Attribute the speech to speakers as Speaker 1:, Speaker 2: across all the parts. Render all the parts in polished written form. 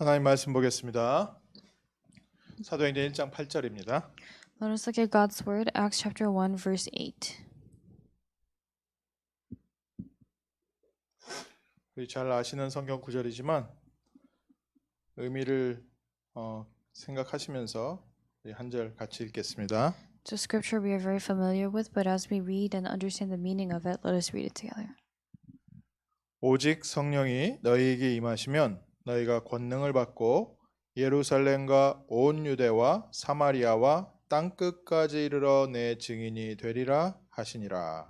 Speaker 1: 하나님 말씀 보겠습니다. 사도행전 1장 8절입니다.
Speaker 2: Let us look at God's word, Acts chapter 1, verse 8.
Speaker 1: 우리 잘 아시는 성경 구절이지만 의미를 생각하시면서 한 절 같이 읽겠습니다.
Speaker 2: It's a scripture we are very familiar with, but as we read and understand the meaning of it, let us read it together.
Speaker 1: 오직 성령이 너희에게 임하시면 너희가 권능을 받고 예루살렘과 온 유대와 사마리아와 땅 끝까지 이르러 내 증인이 되리라 하시니라.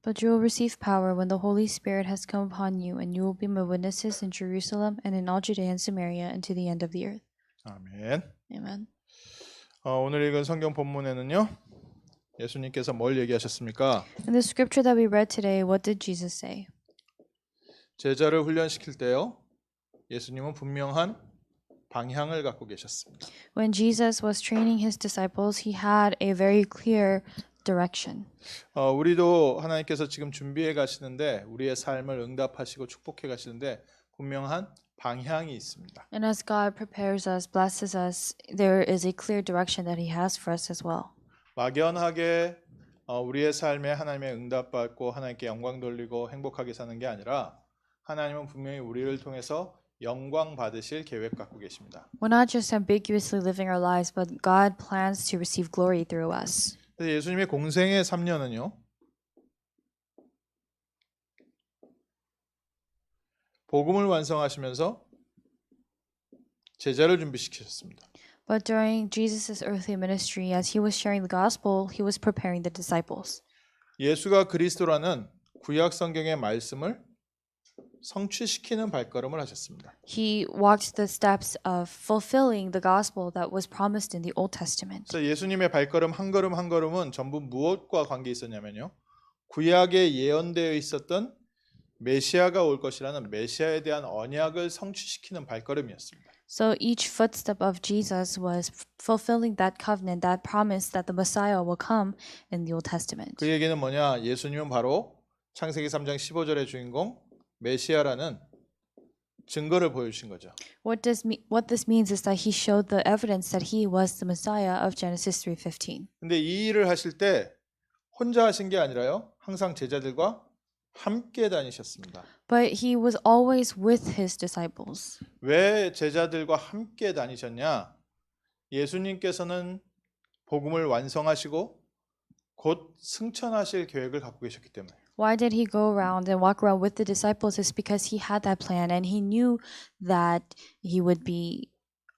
Speaker 2: But you will receive power when the Holy Spirit has come upon you, and you will be my witnesses in Jerusalem and in all Judea and Samaria and to the end of the earth.
Speaker 1: 아멘.
Speaker 2: Amen.
Speaker 1: 오늘 읽은 성경 본문에는요. 예수님께서 뭘 얘기하셨습니까?
Speaker 2: In the scripture that we read today, what did Jesus say?
Speaker 1: 제자를 훈련시킬 때요. 예수님은 분명한 방향을 갖고 계셨습니다.
Speaker 2: When Jesus was training his disciples, he had a very clear direction.
Speaker 1: 우리도 하나님께서 지금 준비해 가시는데 우리의 삶을 응답하시고 축복해 가시는데 분명한 방향이 있습니다.
Speaker 2: And as God prepares us, blesses us, there is a clear direction that he has for us as well.
Speaker 1: 막연하게 우리의 삶에 하나님의 응답받고 하나님께 영광 돌리고 행복하게 사는 게 아니라 하나님은 분명히 우리를 통해서 영광 받으실 계획 갖고 계십니다.
Speaker 2: We're not just ambiguously living our lives, but God plans to receive glory through us.
Speaker 1: 그래서 예수님의 공생의 3년은요. 복음을 완성하시면서 제자를 준비시키셨습니다.
Speaker 2: But during Jesus' earthly ministry, as he was sharing the gospel, he was preparing the disciples.
Speaker 1: 예수가 그리스도라는 구약 성경의 말씀을 성취시키는 발걸음을 하셨습니다.
Speaker 2: He walked the steps of fulfilling the gospel that was promised in the Old Testament.
Speaker 1: 그래서 예수님의 발걸음 한 걸음 한 걸음은 전부 무엇과 관계 있었냐면요. 구약에 예언되어 있었던 메시아가 올 것이라는 메시아에 대한 언약을 성취시키는 발걸음이었습니다.
Speaker 2: So each footstep of Jesus was fulfilling that covenant, that promise that the Messiah will come in the Old Testament.
Speaker 1: 그 얘기는 뭐냐? 예수님은 바로 창세기 3장 15절의 주인공 메시아라는 증거를 보여주신 거죠.
Speaker 2: What this means is that he showed the evidence that he was the Messiah of Genesis 3:15.
Speaker 1: 근데 이 일을 하실 때 혼자 하신 게 아니라요. 항상 제자들과 함께 다니셨습니다.
Speaker 2: But he was always with his disciples.
Speaker 1: 왜 제자들과 함께 다니셨냐? 예수님께서는 복음을 완성하시고 곧 승천하실 계획을 갖고 계셨기 때문에.
Speaker 2: Why did he go around and walk around with the disciples? Is because he had that plan and he knew that he would be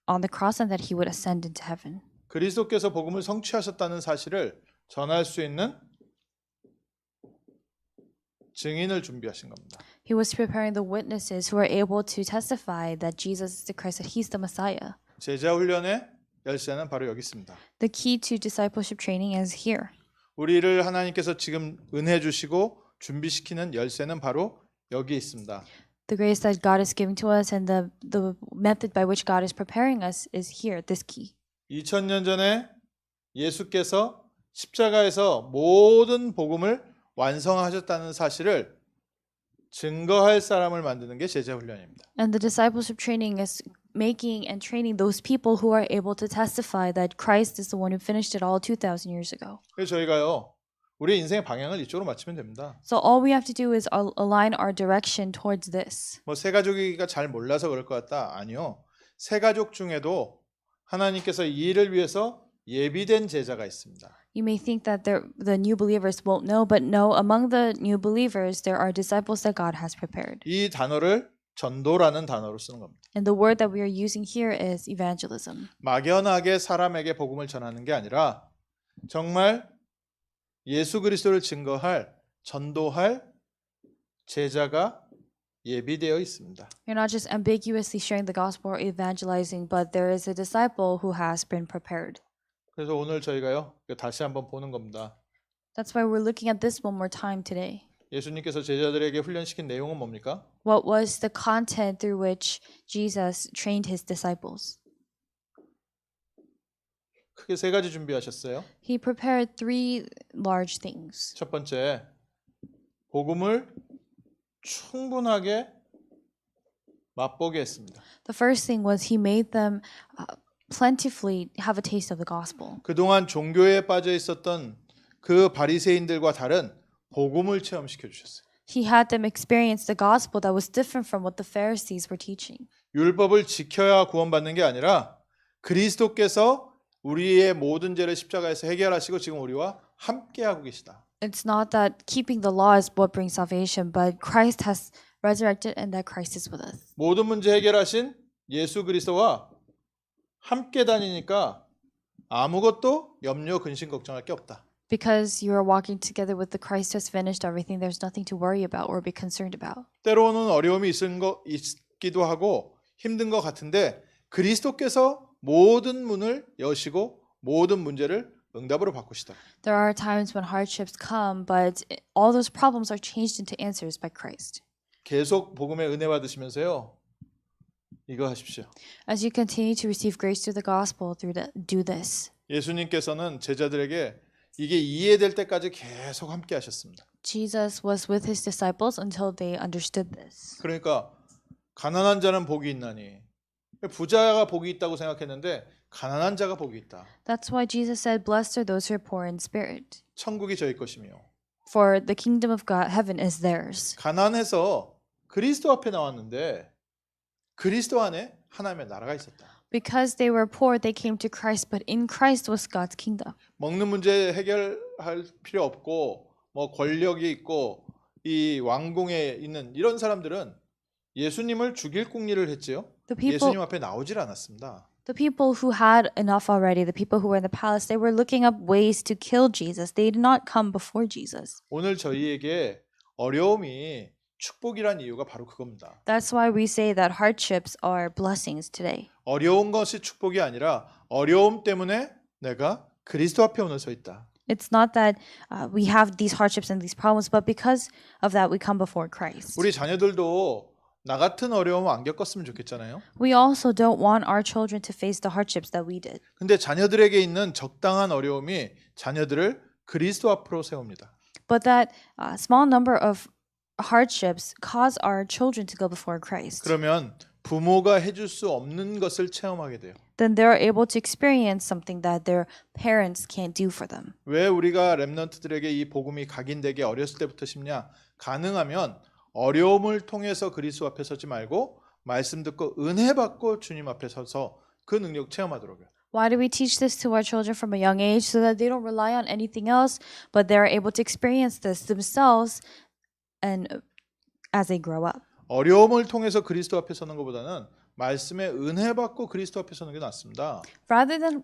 Speaker 2: on the cross and that he would ascend into heaven.
Speaker 1: 그리스도께서 복음을 성취하셨다는 사실을 전할 수 있는 증인을 준비하신 겁니다.
Speaker 2: He was preparing the witnesses who are able to testify that Jesus is the Christ, that he's the Messiah.
Speaker 1: 제자 훈련의 열쇠는 바로 여기 있습니다.
Speaker 2: The key to discipleship training is here.
Speaker 1: 우리를 하나님께서 지금 은혜 주시고 준비시키는 열쇠는 바로 여기 있습니다.
Speaker 2: The grace that God is giving to us and the method by which God is preparing us is here, this key.
Speaker 1: 2000년 전에 예수께서 십자가에서 모든 복음을 완성하셨다는 사실을 증거할 사람을 만드는 게 제자 훈련입니다.
Speaker 2: And the discipleship training is making and training those people who are able to testify that Christ is the one who finished it all 2,000 years ago.
Speaker 1: 그래서 저희가요. 우리 인생의 방향을 이쪽으로 맞추면 됩니다.
Speaker 2: So all we have to do is align our direction towards this.
Speaker 1: 뭐 새 가족이가 잘 몰라서 그럴 것 같다. 아니요. 새 가족 중에도 하나님께서 이 일을 위해서 예비된 제자가 있습니다.
Speaker 2: You may think that the new believers won't know, but no, among the new believers there are disciples that God has prepared.
Speaker 1: 이 단어를 전도라는 단어로 쓰는 겁니다.
Speaker 2: And the word that we are using here is evangelism.
Speaker 1: 막연하게 사람에게 복음을 전하는 게 아니라 정말 예수 그리스도를 증거할 전도할 제자가 예비되어 있습니다.
Speaker 2: You're not just ambiguously sharing the gospel or evangelizing, but there is a disciple who has been prepared.
Speaker 1: 그래서 오늘 저희가요. 다시 한번 보는 겁니다.
Speaker 2: That's why we're looking at this one more time today.
Speaker 1: 예수님께서 제자들에게 훈련시킨 내용은 뭡니까?
Speaker 2: What was the content through which Jesus trained his disciples?
Speaker 1: 크게 세 가지 준비하셨어요.
Speaker 2: He prepared three large things.
Speaker 1: 첫 번째, 복음을 충분하게 맛보게 했습니다.
Speaker 2: The first thing was he made them plentifully have a taste of the gospel.
Speaker 1: 그동안 종교에 빠져 있었던 그 바리새인들과 다른 복음을 체험시켜 주셨어요.
Speaker 2: He had them experience the gospel that was different from what the Pharisees were teaching.
Speaker 1: 율법을 지켜야 구원받는 게 아니라 그리스도께서 우리의 모든 죄를 십자가에서 해결하시고 지금 우리와 함께하고 계시다.
Speaker 2: It's not that keeping the law is what brings salvation, but Christ has resurrected and that Christ is with us.
Speaker 1: 모든 문제 해결하신 예수 그리스도와 함께 다니니까 아무것도 염려 근심 걱정할 게 없다.
Speaker 2: Because you are walking together with the Christ who has finished everything, there's nothing to worry about or be concerned about.
Speaker 1: 때로는 어려움이 있기도 하고 힘든 것 같은데 그리스도께서 모든 문을 여시고 모든 문제를 응답으로 바꾸시다.
Speaker 2: There are times when hardships come, but all those problems are changed into answers by Christ.
Speaker 1: 계속 복음의 은혜 받으시면서요. 이거 하십시오.
Speaker 2: As you continue to receive grace through the gospel, do this.
Speaker 1: 예수님께서는 제자들에게 이게 이해될 때까지 계속 함께 하셨습니다.
Speaker 2: Jesus was with his disciples until they understood this.
Speaker 1: 그러니까 가난한 자는 복이 있나니 부자가 복이 있다고 생각했는데 가난한 자가 복이 있다.
Speaker 2: That's why Jesus said, "Blessed are those who are poor in spirit,
Speaker 1: 천국이 저희 것이며
Speaker 2: for the kingdom of God, heaven is theirs."
Speaker 1: 가난해서 그리스도 앞에 나왔는데 그리스도 안에 하나님의 나라가 있었다.
Speaker 2: Because they were poor, they came to Christ, but in Christ was God's kingdom.
Speaker 1: 먹는 문제 해결할 필요 없고 뭐 권력이 있고 이 왕궁에 있는 이런 사람들은 예수님을 죽일 궁리를 했지요.
Speaker 2: The people,
Speaker 1: 예수님 앞에 나오질 않았습니다.
Speaker 2: the people who had enough already, the people who were in the palace, they were looking up ways to kill Jesus. They did not come before Jesus.
Speaker 1: 오늘 저희에게 어려움이 축복이란 이유가 바로 그겁니다.
Speaker 2: That's why we say that hardships are blessings today.
Speaker 1: 어려운 것이 축복이 아니라 어려움 때문에 내가 그리스도 앞에 오늘 서 있다.
Speaker 2: It's not that we have these hardships and these problems, but because of that, we come before Christ.
Speaker 1: 우리 자녀들도 나 같은 어려움 안 겪었으면 좋겠잖아요.
Speaker 2: We also don't want our children to face the hardships that we did.
Speaker 1: 근데 자녀들에게 있는 적당한 어려움이 자녀들을 그리스도 앞으로 세웁니다.
Speaker 2: But that small number of hardships cause our children to go before Christ.
Speaker 1: 그러면 부모가 해줄 수 없는 것을 체험하게 돼요.
Speaker 2: Then they're able to experience something that their parents can't do for them.
Speaker 1: 왜 우리가 렘넌트들에게 이 복음이 각인되게 어렸을 때부터 심냐? 가능하면 어려움을 통해서 그리스도 앞에 서지 말고 말씀 듣고 은혜 받고 주님 앞에 서서 그 능력 체험하도록요.
Speaker 2: Why do we teach this to our children from a young age? So that they don't rely on anything else, but they're able to experience this themselves and as they grow up.
Speaker 1: 어려움을 통해서 그리스도 앞에 서는 것보다는 말씀에 은혜 받고 그리스도 앞에 서는 게 낫습니다.
Speaker 2: Rather than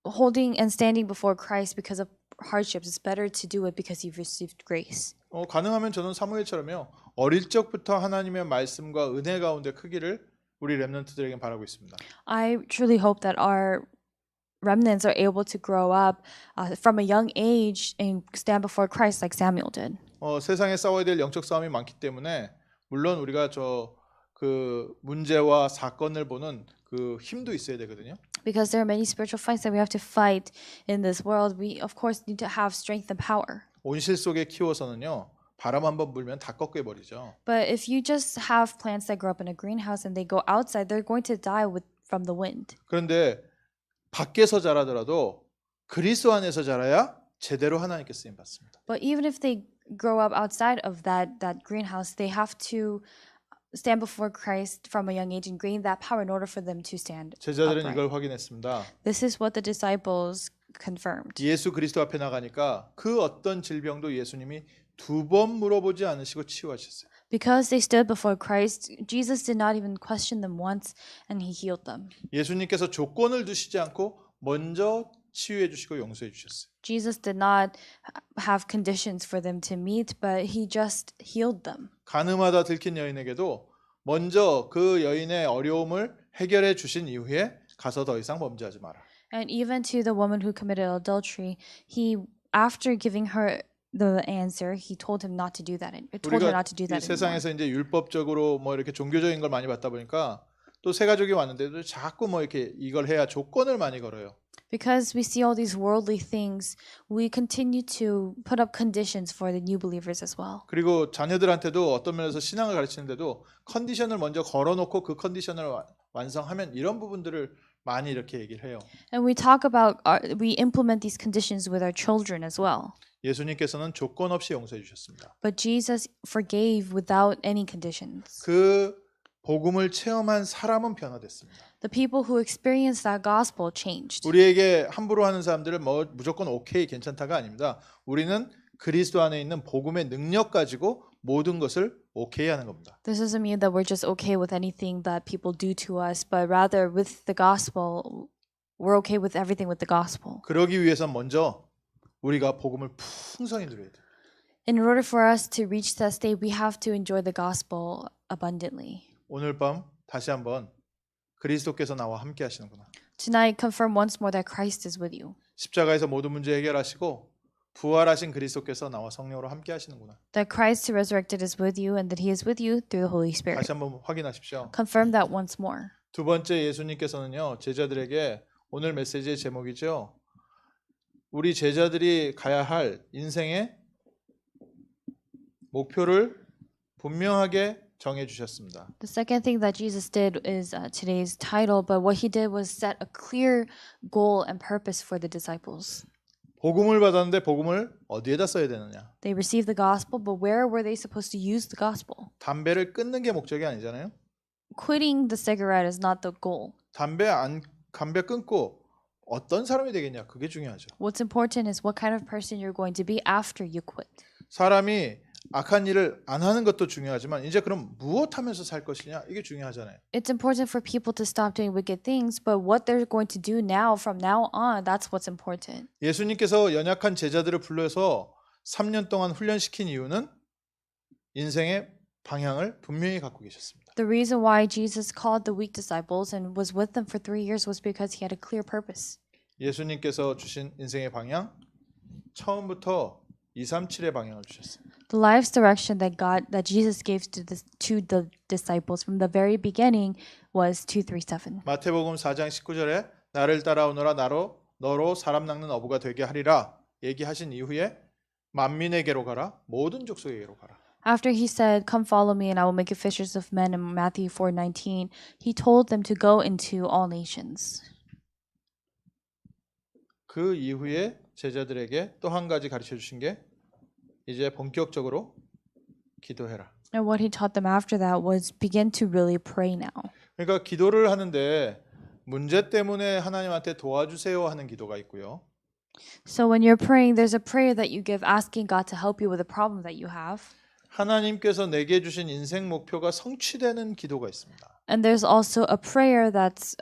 Speaker 2: holding and standing before Christ because of hardships, it's better to do it because you've received grace.
Speaker 1: 가능하면 저는 사무엘처럼요. 어릴 적부터 하나님의 말씀과 은혜 가운데 크기를 우리 렘넌트들에게 바라고 있습니다.
Speaker 2: I truly hope that our remnants are able to grow up from a young age and stand before Christ like Samuel did.
Speaker 1: 세상에 싸워야 될 영적 싸움이 많기 때문에 물론 우리가 그 문제와 사건을 보는 그 힘도 있어야 되거든요.
Speaker 2: Because there are many spiritual fights that we have to fight in this world, we of course need to have strength and power.
Speaker 1: 온실 속에 키워서는요. 바람 한번 불면 다 꺾여 버리죠.
Speaker 2: But if you just have plants that grow up in a greenhouse and they go outside, they're going to die from the wind.
Speaker 1: 그런데 밖에서 자라더라도 그리스도 안에서 자라야 제대로 하나님께 쓰임 받습니다.
Speaker 2: But even if they grow up outside of that greenhouse, they have to stand before Christ from a young age and gain that power in order for them to stand
Speaker 1: 제자들은
Speaker 2: upright.
Speaker 1: 이걸 확인했습니다.
Speaker 2: This is what the disciples confirmed.
Speaker 1: 예수 그리스도 앞에 나가니까 그 어떤 질병도 예수님이 2번 물어보지 않으시고 치유하셨어요.
Speaker 2: Because they stood before Christ, Jesus did not even question them once and he healed them.
Speaker 1: 예수님께서 조건을 두시지 않고 먼저 치유해 주시고 용서해 주셨어요.
Speaker 2: Jesus did not have conditions for them to meet, but he just healed them.
Speaker 1: 간음하다 들킨 여인에게도 먼저 그 여인의 어려움을 해결해 주신 이후에 가서 더 이상 범죄하지 마라.
Speaker 2: And even to the woman who committed adultery, he, after giving her the answer, he told him not to do that. Told her
Speaker 1: 우리가
Speaker 2: not to do
Speaker 1: 이
Speaker 2: that anymore.
Speaker 1: 세상에서 이제 율법적으로 뭐 이렇게 종교적인 걸 많이 받다 보니까 또 새 가족이 왔는데도 자꾸 뭐 이렇게 이걸 해야 조건을 많이 걸어요.
Speaker 2: Because we see all these worldly things, we continue to put up conditions for the new believers as well.
Speaker 1: 그리고 자녀들한테도 어떤 면에서 신앙을 가르치는데도 컨디션을 먼저 걸어놓고 그 컨디션을 완성하면 이런 부분들을 많이 이렇게 얘기를 해요.
Speaker 2: And we talk about, we implement these conditions with our children as well.
Speaker 1: 예수님께서는 조건 없이 용서해 주셨습니다.
Speaker 2: But Jesus forgave without any conditions.
Speaker 1: 그 복음을 체험한 사람은 변화됐습니다.
Speaker 2: The people who experienced that gospel changed.
Speaker 1: 우리에게 함부로 하는 사람들은 뭐 무조건 오케이 괜찮다가 아닙니다. 우리는 그리스도 안에 있는 복음의 능력 가지고 모든 것을 오케이 하는 겁니다.
Speaker 2: This doesn't mean that we're just okay with anything that people do to us, but rather with the gospel, we're okay with everything with the gospel.
Speaker 1: 그러기 위해선 먼저 우리가 복음을 풍성히 누려야 돼요.
Speaker 2: In order for us to reach that state, we have to enjoy the gospel abundantly.
Speaker 1: 오늘 밤 다시 한번 그리스도께서 나와 함께 하시는구나.
Speaker 2: Tonight, confirm once more that Christ is with you.
Speaker 1: 십자가에서 모든 문제 해결하시고 부활하신 그리스도께서 나와 성령으로 함께 하시는구나.
Speaker 2: That Christ who resurrected is with you and that he is with you through the Holy Spirit.
Speaker 1: 다시 한번 확인하십시오.
Speaker 2: Confirm that once more.
Speaker 1: 두 번째 예수님께서는요. 제자들에게 오늘 메시지의 제목이죠. 우리 제자들이 가야 할 인생의 목표를 분명하게 정해 주셨습니다.
Speaker 2: The second thing that Jesus did is today's title, but what he did was set a clear goal and purpose for the disciples.
Speaker 1: 복음을 받았는데 복음을 어디에다 써야 되느냐?
Speaker 2: They received the gospel, but where were they supposed to use the gospel?
Speaker 1: 담배를 끊는 게 목적이 아니잖아요.
Speaker 2: Quitting the cigarette is not the goal.
Speaker 1: 담배 끊고 어떤 사람이 되겠냐? 그게 중요하죠.
Speaker 2: What's important is what kind of person you're going to be after you quit.
Speaker 1: 사람이 악한 일을 안 하는 것도 중요하지만 이제 그럼 무엇 하면서 살 것이냐? 이게 중요하잖아요.
Speaker 2: It's important for people to stop doing wicked things, but what they're going to do now, from now on, that's what's important.
Speaker 1: 예수님께서 연약한 제자들을 불러서 3년 동안 훈련시킨 이유는 인생의 방향을 분명히 갖고 계셨습니다.
Speaker 2: The reason why Jesus called the weak disciples and was with them for 3 years was because he had a clear purpose.
Speaker 1: 예수님께서 주신 인생의 방향 처음부터 237의 방향을 주셨습니다.
Speaker 2: The life's direction that Jesus gave to the disciples from the very beginning was 237.
Speaker 1: 마태복음 4장 19절에 나를 따라오너라 너로 사람 낚는 어부가 되게 하리라 얘기하신 이후에 만민에게로 가라 모든 족속에게로 가라.
Speaker 2: After he said, "Come follow me and I will make you fishers of men," in Matthew 4:19, he told them to go into all nations.
Speaker 1: 그 이후에 제자들에게 또 한 가지 가르쳐 주신 게 이제 본격적으로 기도해라.
Speaker 2: And what he taught them after that was begin to really pray now.
Speaker 1: 그러니까 기도를 하는데 문제 때문에 하나님한테 도와주세요 하는 기도가 있고요.
Speaker 2: So when you're praying, there's a prayer that you give asking God to help you with a problem that you have.
Speaker 1: 하나님께서 내게 주신 인생 목표가 성취되는 기도가 있습니다.
Speaker 2: And there's also a prayer that's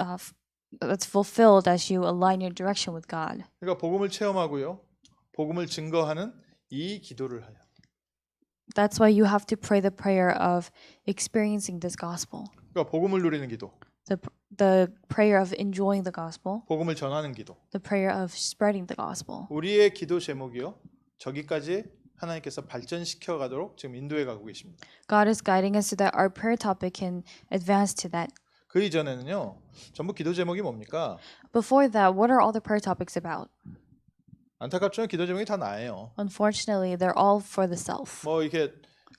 Speaker 2: fulfilled as you align your direction with God.
Speaker 1: 그러니까 복음을 체험하고요. 복음을 증거하는 이 기도를 해요.
Speaker 2: That's why you have to pray the prayer of experiencing this gospel.
Speaker 1: 그러니까 복음을 누리는 기도,
Speaker 2: The prayer of enjoying the gospel,
Speaker 1: 복음을 전하는 기도.
Speaker 2: the prayer of spreading the gospel.
Speaker 1: 우리의 기도 제목이요. 저기까지 하나님께서 발전시켜 가도록 지금 인도해 가고 계십니다.
Speaker 2: God is guiding us so that our prayer topic can advance to that.
Speaker 1: 그 이전에는요. 전부 기도 제목이 뭡니까?
Speaker 2: Before that, what are all the prayer topics about?
Speaker 1: 안타깝지만 기도 제목이 다 나예요.
Speaker 2: Unfortunately, they're all for the self.
Speaker 1: 뭐 이렇게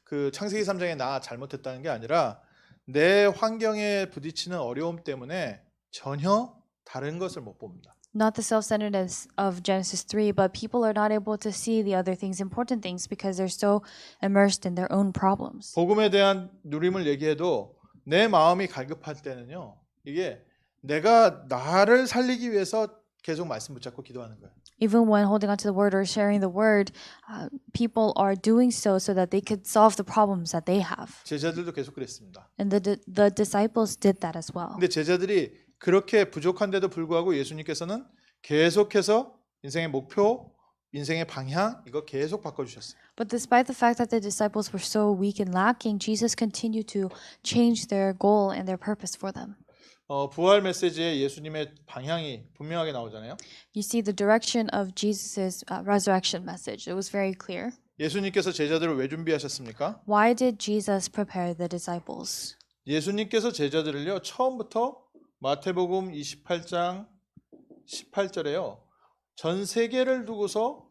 Speaker 1: 그 창세기 3장에 나 잘못했다는 게 아니라 내 환경에 부딪히는 어려움 때문에 전혀 다른 것을 못 봅니다.
Speaker 2: Not the self-centeredness of Genesis 3, but people are not able to see the other things, important things, because they're so immersed in their own problems.
Speaker 1: 복음에 대한 누림을 얘기해도 내 마음이 갈급할 때는요. 이게 내가 나를 살리기 위해서 계속 말씀 붙잡고 기도하는 거예요.
Speaker 2: Even when holding on to the word or sharing the word, people are doing so that they could solve the problems that they have.
Speaker 1: 제자들도 계속 그랬습니다.
Speaker 2: And the disciples did that as well.
Speaker 1: 근데 제자들이 그렇게 부족한데도 불구하고 예수님께서는 계속해서 인생의 목표, 인생의 방향 이거 계속 바꿔주셨어요.
Speaker 2: But despite the fact that the disciples were so weak and lacking, Jesus continued to change their goal and their purpose for them.
Speaker 1: 부활 메시지에 예수님의 방향이 분명하게 나오잖아요.
Speaker 2: You see the direction of Jesus' resurrection message. It was very clear.
Speaker 1: 예수님께서 제자들을 왜 준비하셨습니까?
Speaker 2: Why did Jesus prepare the disciples?
Speaker 1: 예수님께서 제자들을요 처음부터 마태복음 28장 18절에요. 전 세계를 두고서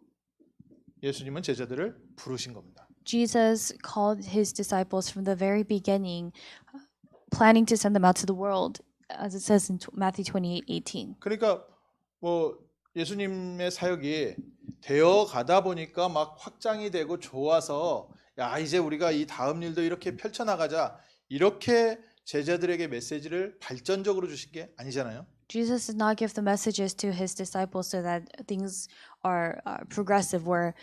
Speaker 1: 예수님은 제자들을 부르신 겁니다.
Speaker 2: Jesus called his disciples from the very beginning, planning to send them out to the world, as it says in Matthew 28:18.
Speaker 1: 그러니까 뭐 예수님의 사역이 되어 가다 보니까 막 확장이 되고 좋아서 야 이제 우리가 이 다음 일도 이렇게 펼쳐나가자 이렇게 제자들에게 메시지를 발전적으로 주신 게 아니잖아요.
Speaker 2: Jesus did not give the messages to his disciples so that things are progressive, where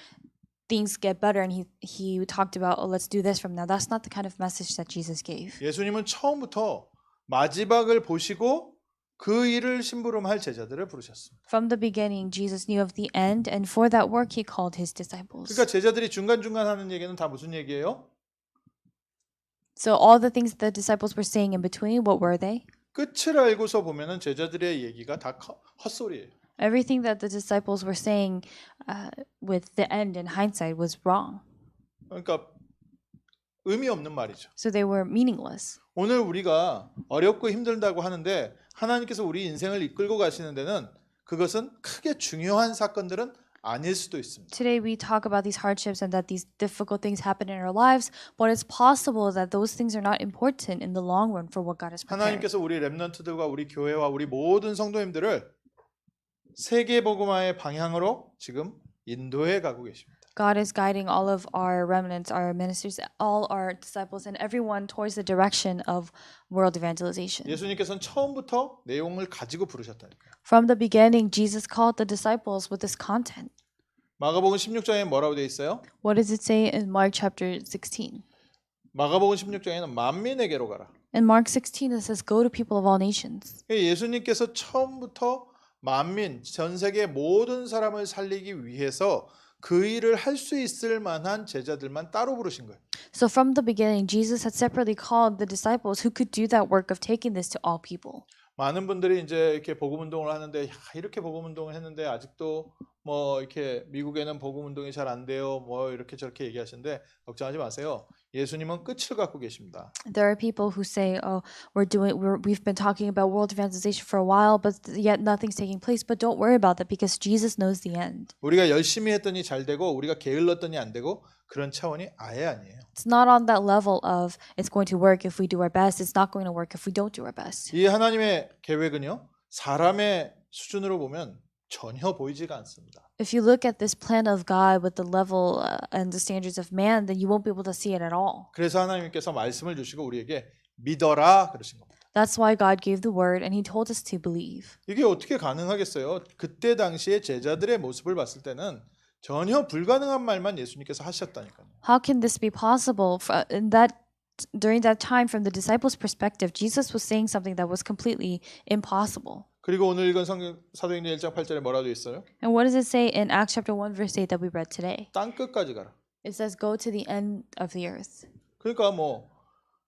Speaker 2: things get better, and he talked about, oh, let's do this from now. That's not the kind of message that Jesus gave.
Speaker 1: 예수님은 처음부터 마지막을 보시고 그 일을 심부름할 제자들을 부르셨습니다.
Speaker 2: From the beginning, Jesus knew of the end, and for that work, he called his disciples.
Speaker 1: 그러니까 제자들이 중간중간 하는 얘기는 다 무슨 얘기예요?
Speaker 2: So all the things the disciples were saying in between, what were they?
Speaker 1: 끝을 알고서 보면은 제자들의 얘기가 다 헛소리예요.
Speaker 2: Everything that the disciples were saying with the end in hindsight was wrong.
Speaker 1: 그러니까 의미 없는 말이죠.
Speaker 2: So they were meaningless.
Speaker 1: 오늘 우리가 어렵고 힘들다고 하는데 하나님께서 우리 인생을 이끌고 가시는 데는 그것은 크게 중요한 사건들은 아닐 수도 있습니다.
Speaker 2: Today we talk about these hardships and that these difficult things happen in our lives, but it's possible that those things are not important in the long run for what God has prepared.
Speaker 1: 하나님께서 우리 렘넌트들과 우리 교회와 우리 모든 성도님들을 세계 복음화의 방향으로 지금 인도해 가고 계십니다.
Speaker 2: God is guiding all of our remnants, our ministers, all our disciples, and everyone towards the direction of world evangelization.
Speaker 1: 예수님께서는 처음부터 내용을 가지고 부르셨다니까요.
Speaker 2: From the beginning, Jesus called the disciples with this content.
Speaker 1: 마가복음 16장에 뭐라고 되어 있어요?
Speaker 2: What does it say in Mark chapter 16?
Speaker 1: 마가복음 16장에는 만민에게로 가라.
Speaker 2: In Mark 16, it says, go to people of all nations.
Speaker 1: 예수님께서 처음부터 만민, 전 세계 모든 사람을 살리기 위해서 그 일을 할 수 있을 만한 제자들만 따로 부르신 거예요.
Speaker 2: So from the beginning, Jesus had separately called the disciples who could do that work of taking this to all people.
Speaker 1: 많은 분들이 이제 이렇게 복음 운동을 하는데 야, 이렇게 복음 운동을 했는데 아직도 뭐 이렇게 미국에는 복음 운동이 잘 안 돼요. 뭐 이렇게 저렇게 얘기하시는데 걱정하지 마세요. 예수님은 끝을 갖고 계십니다.
Speaker 2: There are people who say, "Oh, we've been talking about world evangelization for a while, but yet nothing's taking place." But don't worry about that because Jesus knows the end.
Speaker 1: 우리가 열심히 했더니 잘 되고 우리가 게을렀더니 안 되고 그런 차원이 아예 아니에요.
Speaker 2: It's not on that level of it's going to work if we do our best. It's not going to work if we don't do our best.
Speaker 1: 이 하나님의 계획은요. 사람의 수준으로 보면 전혀 보이지가 않습니다.
Speaker 2: If you look at this plan of God with the level and the standards of man, then you won't be able to see it at all.
Speaker 1: 그래서 하나님께서 말씀을 주시고 우리에게 믿어라 그러신 겁니다.
Speaker 2: That's why God gave the word and he told us to believe.
Speaker 1: 이게 어떻게 가능하겠어요? 그때 당시에 제자들의 모습을 봤을 때는 전혀 불가능한 말만 예수님께서 하셨다니까요.
Speaker 2: How can this be possible? During that time, from the disciples' perspective, Jesus was saying something that was completely impossible.
Speaker 1: 그리고 오늘 읽은 성경 사도행전 1장 8절에 뭐라고 되어 있어요?
Speaker 2: And what does it say in Acts chapter 1 verse 8 that we read today?
Speaker 1: 땅 끝까지 가라.
Speaker 2: It says, "Go to the end of the earth."
Speaker 1: 그러니까 뭐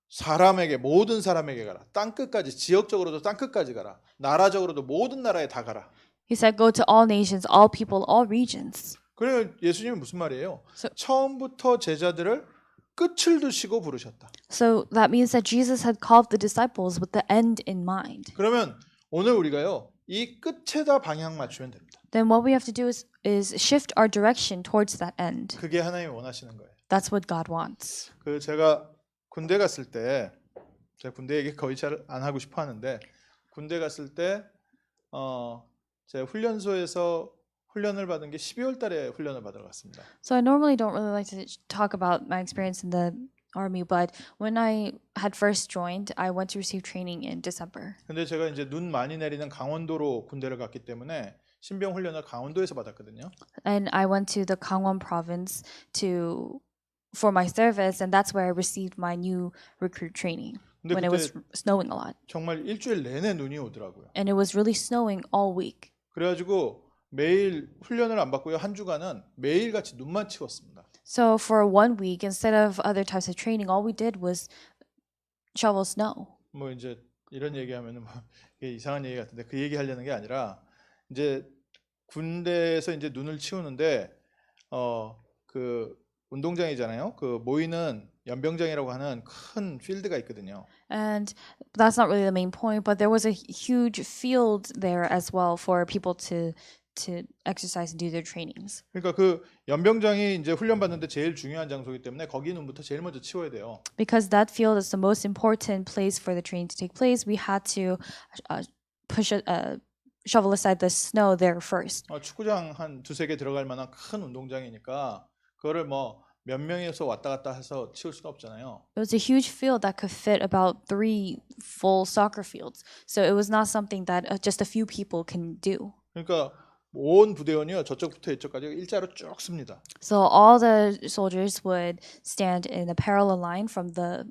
Speaker 1: 사람에게 모든 사람에게 가라. 땅 끝까지 지역적으로도 땅 끝까지 가라. 나라적으로도 모든 나라에 다 가라.
Speaker 2: He said, "Go to all nations, all people, all regions."
Speaker 1: 그래 예수님이 무슨 말이에요?
Speaker 2: So-
Speaker 1: 처음부터 제자들을 끝을 두시고 부르셨다.
Speaker 2: So that means that Jesus had called the disciples with the end in mind.
Speaker 1: 그러면 오늘 우리가요 이 끝에다 방향 맞추면 됩니다.
Speaker 2: Then what we have to do is shift our direction towards that end.
Speaker 1: 그게 하나님이 원하시는 거예요.
Speaker 2: That's what God wants.
Speaker 1: 그 제가 군대 갔을 때 제가 군대 얘기 거의 잘 안 하고 싶어 하는데 군대 갔을 때 제가 훈련소에서 훈련을 받은 게 12월 달에 훈련을 받으러 갔습니다.
Speaker 2: So I normally don't really like to talk about my experience in the army, but when I had first joined, I went to receive training in December.
Speaker 1: 근데 제가 이제 눈 많이 내리는 강원도로 군대를 갔기 때문에 신병 훈련을 강원도에서 받았거든요.
Speaker 2: And I went to the Gangwon province for my service, and that's where I received my new recruit training
Speaker 1: 근데
Speaker 2: when it was
Speaker 1: 그때
Speaker 2: snowing a lot.
Speaker 1: 정말 일주일 내내 눈이 오더라고요.
Speaker 2: And it was really snowing all week.
Speaker 1: 그래가지고 매일 훈련을 안 받고요. 한 주간은 매일 같이 눈만 치웠습니다.
Speaker 2: So for 1 week, instead of other types of training, all we did was shovel snow.
Speaker 1: 뭐 이제 이런 얘기하면은 뭐 이게 이상한 얘기 같은데 그 얘기 하려는 게 아니라 이제 군대에서 이제 눈을 치우는데 그 운동장이잖아요. 그 모이는 연병장이라고 하는 큰 필드가 있거든요.
Speaker 2: And that's not really the main point, but there was a huge field there as well for people to exercise and do their trainings.
Speaker 1: 그러니까 그 연병장이 이제 훈련 받는데 제일 중요한 장소이기 때문에 거기 눈부터 제일 먼저 치워야 돼요.
Speaker 2: Because that field is the most important place for the training to take place, we had to shovel aside the snow there first.
Speaker 1: 축구장 한 두세 개 들어갈 만한 큰 운동장이니까 그거를 뭐 몇 명이서 왔다 갔다 해서 치울 수가 없잖아요.
Speaker 2: It was a huge field that could fit about 3 full soccer fields. So it was not something that just a few people can do.
Speaker 1: 그러니까 온 부대원이요 저쪽부터 이쪽까지 일자로 쭉 씁니다.
Speaker 2: So all the soldiers would stand in a parallel line from the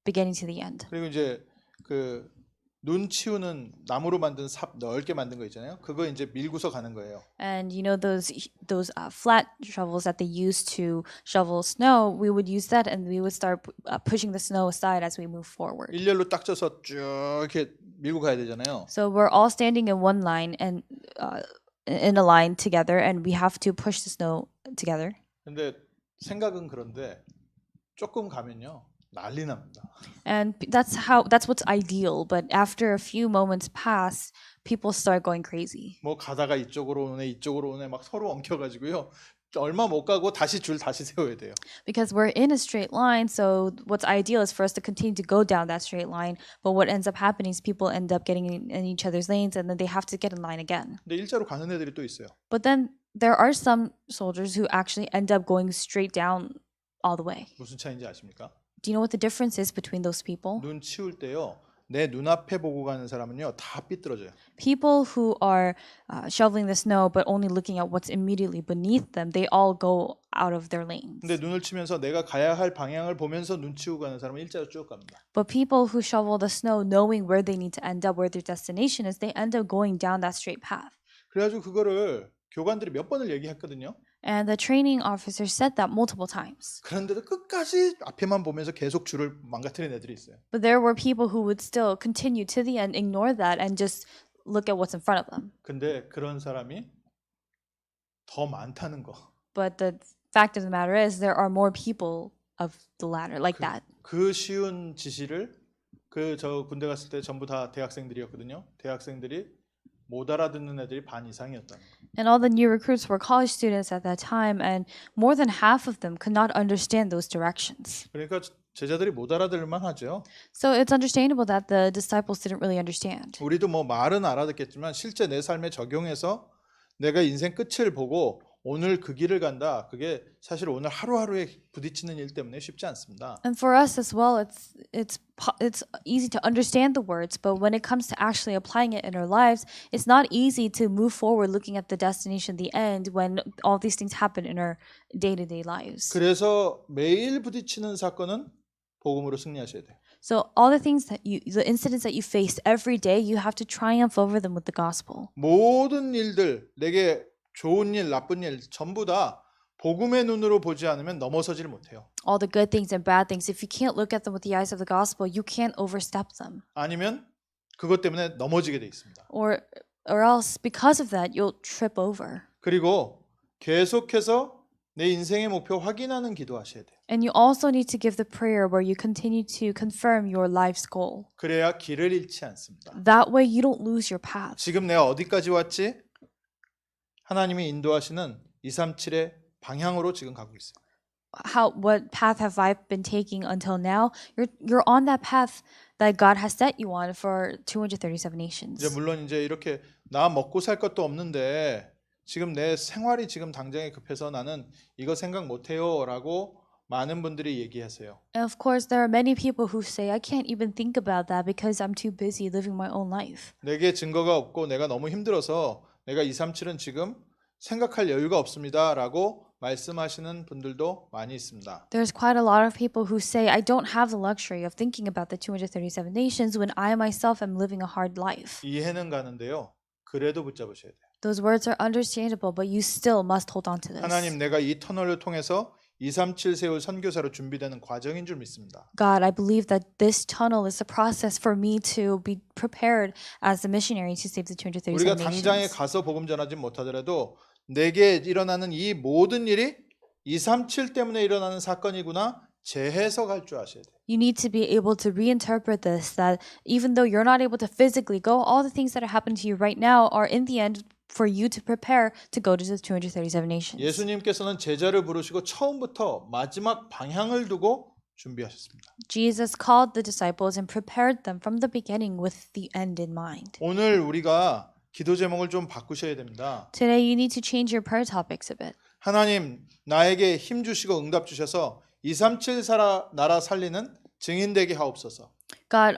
Speaker 2: beginning to the end.
Speaker 1: 그리고 이제 그 눈 치우는 나무로 만든 삽 넓게 만든 거 있잖아요. 그거 이제 밀고서 가는 거예요.
Speaker 2: And you know those flat shovels that they use to shovel snow, we would use that and we would start pushing the snow aside as we move forward.
Speaker 1: 일렬로 딱 져서 쭉 이렇게 밀고 가야 되잖아요.
Speaker 2: So we're all standing in one line and in a line together, and we have to push the snow together.
Speaker 1: 근데 생각은 그런데 조금 가면요 난리 납니다.
Speaker 2: And that's what's ideal. But after a few moments pass, people start going crazy.
Speaker 1: 뭐 가다가 이쪽으로 오네 이쪽으로 오네 막 서로 엉켜가지고요. 얼마 못 가고 다시 줄 다시 세워야 돼요.
Speaker 2: Because we're in a straight line, so what's ideal is for us to continue to go down that straight line. But what ends up happening is people end up getting in each other's lanes, and then they have to get in line again.
Speaker 1: 근데 일자로 가는 애들이 또 있어요.
Speaker 2: But then there are some soldiers who actually end up going straight down all the way.
Speaker 1: 무슨 차이인지 아십니까?
Speaker 2: Do you know what the difference is between those people?
Speaker 1: 눈 치울 때요. 내 눈앞에 보고 가는 사람은요 다 삐뚤어져요.
Speaker 2: People who are shoveling the snow but only looking at what's immediately beneath them, they all go out of their lanes.
Speaker 1: 근데 눈을 치면서 내가 가야 할 방향을 보면서 눈 치우고 가는 사람은 일자로 쭉 갑니다.
Speaker 2: But people who shovel the snow knowing where they need to end up, where their destination is, they end up going down that straight path.
Speaker 1: 그래가지고 그거를 교관들이 몇 번을 얘기했거든요.
Speaker 2: And the training officer said that multiple times.
Speaker 1: 그런데도 끝까지 앞에만 보면서 계속 줄을 망가뜨리는 애들이 있어요.
Speaker 2: But there were people who would still continue to the end, ignore that, and just look at what's in front of them.
Speaker 1: 근데 그런 사람이 더 많다는 거.
Speaker 2: But the fact of the matter is there are more people of the latter like that.
Speaker 1: 그 쉬운 지시를 저 군대 갔을 때 전부 다 대학생들이었거든요. 대학생들이 못 알아듣는 애들이 반 이상이었다는 거.
Speaker 2: And all the new recruits were college students at that time, and more than half of them could not understand those directions.
Speaker 1: 그러니까 제자들이 못 알아들만 하죠.
Speaker 2: So it's understandable that the disciples didn't really understand.
Speaker 1: 우리도 뭐 말은 알아듣겠지만 실제 내 삶에 적용해서 내가 인생 끝을 보고 오늘 그 길을 간다. 그게 사실 오늘 하루하루에 부딪히는 일 때문에 쉽지 않습니다.
Speaker 2: And for us as well, it's easy to understand the words, but when it comes to actually applying it in our lives, it's not easy to move forward looking at the destination, the end, when all these things happen in our day-to-day lives.
Speaker 1: 그래서 매일 부딪히는 사건은 복음으로 승리하셔야 돼요.
Speaker 2: So all the incidents that you face every day, you have to triumph over them with the gospel.
Speaker 1: 모든 일들, 내게 좋은 일, 나쁜 일 전부 다 복음의 눈으로 보지 않으면 넘어서지를 못해요.
Speaker 2: All the good things and bad things, if you can't look at them with the eyes of the gospel, you can't overstep them.
Speaker 1: 아니면 그것 때문에 넘어지게 돼 있습니다.
Speaker 2: Or else because of that, you'll trip over.
Speaker 1: 그리고 계속해서 내 인생의 목표 확인하는 기도하셔야 돼요.
Speaker 2: And you also need to give the prayer where you continue to confirm your life's goal.
Speaker 1: 그래야 길을 잃지 않습니다.
Speaker 2: That way you don't lose your path.
Speaker 1: 지금 내가 어디까지 왔지? 하나님이 인도하시는 237의 방향으로 지금 가고 있어요.
Speaker 2: What path have I been taking until now? You're on that path that God has set you on for 237 nations.
Speaker 1: 이제 물론 이제 이렇게 나 먹고 살 것도 없는데 지금 내 생활이 지금 당장에 급해서 나는 이거 생각 못 해요라고 많은 분들이 얘기하세요.
Speaker 2: And of course, there are many people who say, I can't even think about that because I'm too busy living my own life.
Speaker 1: 내게 증거가 없고 내가 너무 힘들어서 내가 237은 지금 생각할 여유가 없습니다라고 말씀하시는 분들도 많이 있습니다.
Speaker 2: There's quite a lot of people who say, I don't have the luxury of thinking about the 237 nations when I myself am living a hard life.
Speaker 1: 이해는 가는데요. 그래도 붙잡으셔야 돼요.
Speaker 2: Those words are understandable, but you still must hold on to this.
Speaker 1: 하나님, 내가 이 터널을 통해서 237 세울 선교사로 준비되는 과정인 줄 믿습니다.
Speaker 2: God, I believe that this tunnel is a process for me to be prepared as a missionary to save the 237
Speaker 1: 우리가 당장에
Speaker 2: nations.
Speaker 1: 가서 복음 전하지 못하더라도 내게 일어나는 이 모든 일이 237 때문에 일어나는 사건이구나. 재해석할 줄 아셔야 돼요.
Speaker 2: You need to be able to reinterpret this, that even though you're not able to physically go, all the things that are happening to you right now are in the end for you to prepare to go to the 237 nations.
Speaker 1: 예수님께서는 제자를 부르시고 처음부터 마지막 방향을 두고 준비하셨습니다.
Speaker 2: Jesus called the disciples and prepared them from the beginning with the end in mind.
Speaker 1: 오늘 우리가 기도 제목을 좀 바꾸셔야 됩니다.
Speaker 2: Today you need to change your prayer topics a bit.
Speaker 1: 하나님 나에게 힘 주시고 응답 주셔서 237 나라 살리는 증인 되게 하옵소서.
Speaker 2: God,